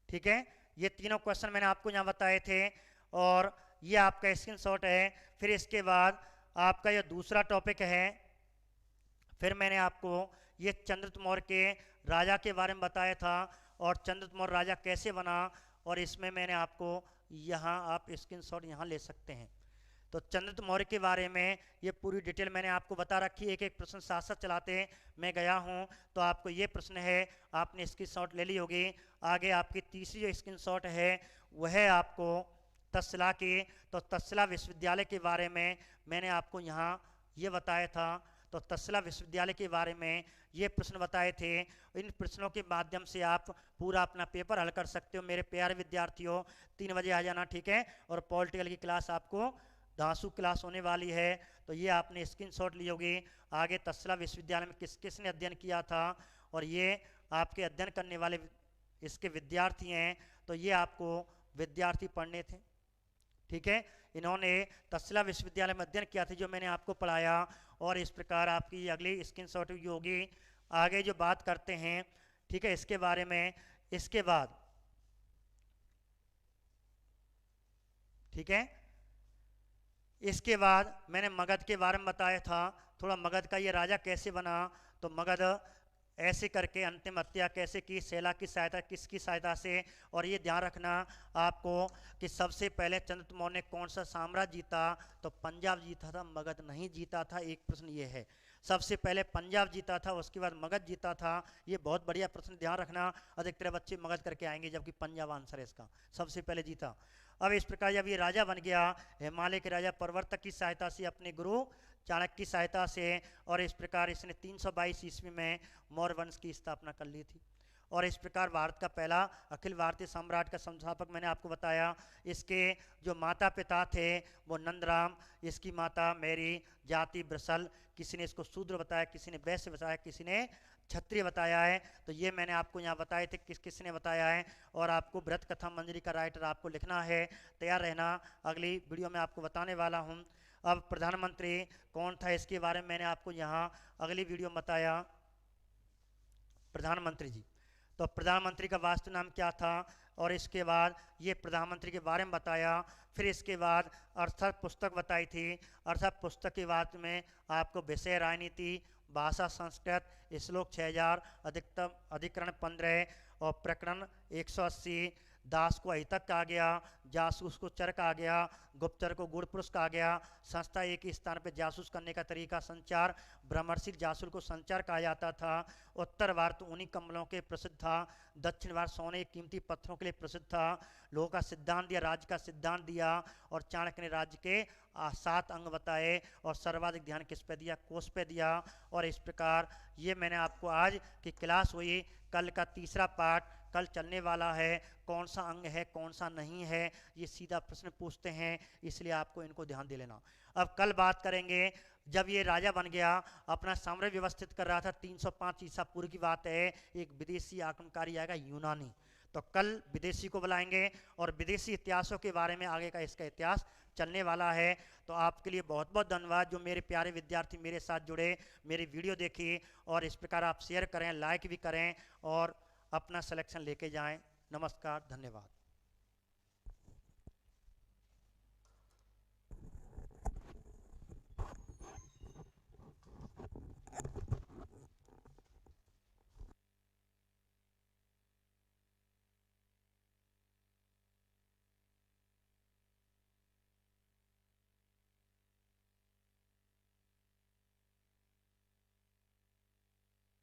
ठीक है, ये तीनों क्वेश्चन मैंने आपको यहां बताए थे, और ये आपका स्क्रीनशॉट है। फिर इसके बाद आपका ये दूसरा टॉपिक है, फिर मैंने आपको ये चंद्रगुप्त मौर्य के राजा के बारे में बताया था, और चंद्रगुप्त मौर्य राजा कैसे बना, और इसमें मैंने आपको यहाँ आप स्क्रीनशॉट यहाँ ले सकते हैं। तो चंद्रगुप्त मौर्य के बारे में ये पूरी डिटेल मैंने आपको बता रखी है। एक एक प्रश्न साथ साथ चलाते मैं गया हूँ। तो आपको ये प्रश्न है, आपने स्क्रीनशॉट ले ली होगी। आगे आपकी तीसरी जो स्क्रीनशॉट है वह है आपको तक्षशिला की। तो तक्षशिला विश्वविद्यालय के बारे में मैंने आपको यहाँ ये बताया था। तो तक्षशिला विश्वविद्यालय के बारे में ये प्रश्न बताए थे। इन प्रश्नों के माध्यम से आप पूरा अपना पेपर हल कर सकते हो। मेरे प्यारे विद्यार्थियों, 3 बजे आ जाना, ठीक है। और पॉलिटिकल की क्लास आपको धांसू क्लास होने वाली है। तो ये आपने स्क्रीनशॉट ली होगी। आगे तक्षशिला विश्वविद्यालय में किस किसने अध्ययन किया था, और ये आपके अध्ययन करने वाले इसके विद्यार्थी हैं। तो ये आपको विद्यार्थी पढ़ने थे, ठीक है। इन्होंने तक्षशिला विश्वविद्यालय में अध्ययन किया था, जो मैंने आपको पढ़ाया। और इस प्रकार आपकी अगली स्क्रीनशॉट होगी। आगे जो बात करते हैं, ठीक है, इसके बारे में। इसके बाद, ठीक है, इसके बाद मैंने मगध के बारे में बताया था। थोड़ा मगध का ये राजा कैसे बना। तो मगध ऐसे करके अंतिम हत्या कैसे की, शैला की सहायता, किसकी सहायता से। और ये ध्यान रखना आपको कि सबसे पहले चंद्रगुप्त मौर्य ने कौन सा साम्राज्य जीता। तो पंजाब जीता था, मगध नहीं जीता था। एक प्रश्न ये है, सबसे पहले पंजाब जीता था, उसके बाद मगध जीता था। ये बहुत बढ़िया प्रश्न, ध्यान रखना। अधिकतर बच्चे मगध करके आएंगे, जबकि पंजाब आंसर है इसका, सबसे पहले जीता। अब इस प्रकार जब ये राजा बन गया, हिमालय के राजा प्रवर्तक की सहायता से, अपने गुरु चाणक्य की सहायता से, और इस प्रकार इसने 322 ईस्वी में मौर्य वंश की स्थापना कर ली थी। और इस प्रकार भारत का पहला अखिल भारतीय सम्राट का संस्थापक मैंने आपको बताया। इसके जो माता पिता थे वो नंदराम, इसकी माता मेरी, जाति ब्रसल, किसी ने इसको शूद्र बताया, किसी ने वैश्य बताया, किसी ने क्षत्रिय बताया है। तो ये मैंने आपको यहाँ बताए थे किस किस ने बताया है। और आपको बृहत कथा मंजरी का राइटर आपको लिखना है, तैयार रहना। अगली वीडियो में आपको बताने वाला हूँ। अब प्रधानमंत्री कौन था, इसके बारे में मैंने आपको यहाँ अगली वीडियो में बताया। प्रधानमंत्री जी, तो प्रधानमंत्री का वास्तु नाम क्या था, और इसके बाद ये प्रधानमंत्री के बारे में बताया। फिर इसके बाद अर्थात पुस्तक बताई थी। अर्थात पुस्तक के बाद में आपको विषय राजनीति, भाषा संस्कृत, श्लोक 6000, अधिकतम अधिकरण 15 और प्रकरण 180। दास को अहितक कहा गया, जासूस को चर कहा गया, गुप्तचर को गुड़ पुरुष कहा गया। संस्था एक ही स्थान पर जासूस करने का तरीका संचार, ब्रह्मर्षि जासूस को संचार कहा जाता था। उत्तर भारत ऊनी कम्बलों के प्रसिद्ध था, दक्षिण भारत सोने कीमती पत्थरों के लिए प्रसिद्ध था। लोगों का सिद्धांत दिया, राज्य का सिद्धांत दिया, और चाणक्य ने राज्य के 7 अंग बताए, और सर्वाधिक ध्यान किस पे दिया, कोष पे दिया। और इस प्रकार ये मैंने आपको आज की क्लास हुई। कल का तीसरा पार्ट कल चलने वाला है। कौन सा अंग है, कौन सा नहीं है, ये सीधा प्रश्न पूछते हैं, इसलिए आपको इनको ध्यान दे लेना। अब कल बात करेंगे, जब ये राजा बन गया, अपना साम्राज्य व्यवस्थित कर रहा था, 305 ईसा पूर्व की बात है, एक विदेशी आक्रमणकारी आएगा, यूनानी। तो कल विदेशी को बुलाएंगे, और विदेशी इतिहासों के बारे में आगे का इसका इतिहास चलने वाला है। तो आपके लिए बहुत बहुत धन्यवाद, जो मेरे प्यारे विद्यार्थी मेरे साथ जुड़े, मेरी वीडियो देखी। और इस प्रकार आप शेयर करें, लाइक भी करें, और अपना सिलेक्शन लेके जाएं। नमस्कार, धन्यवाद।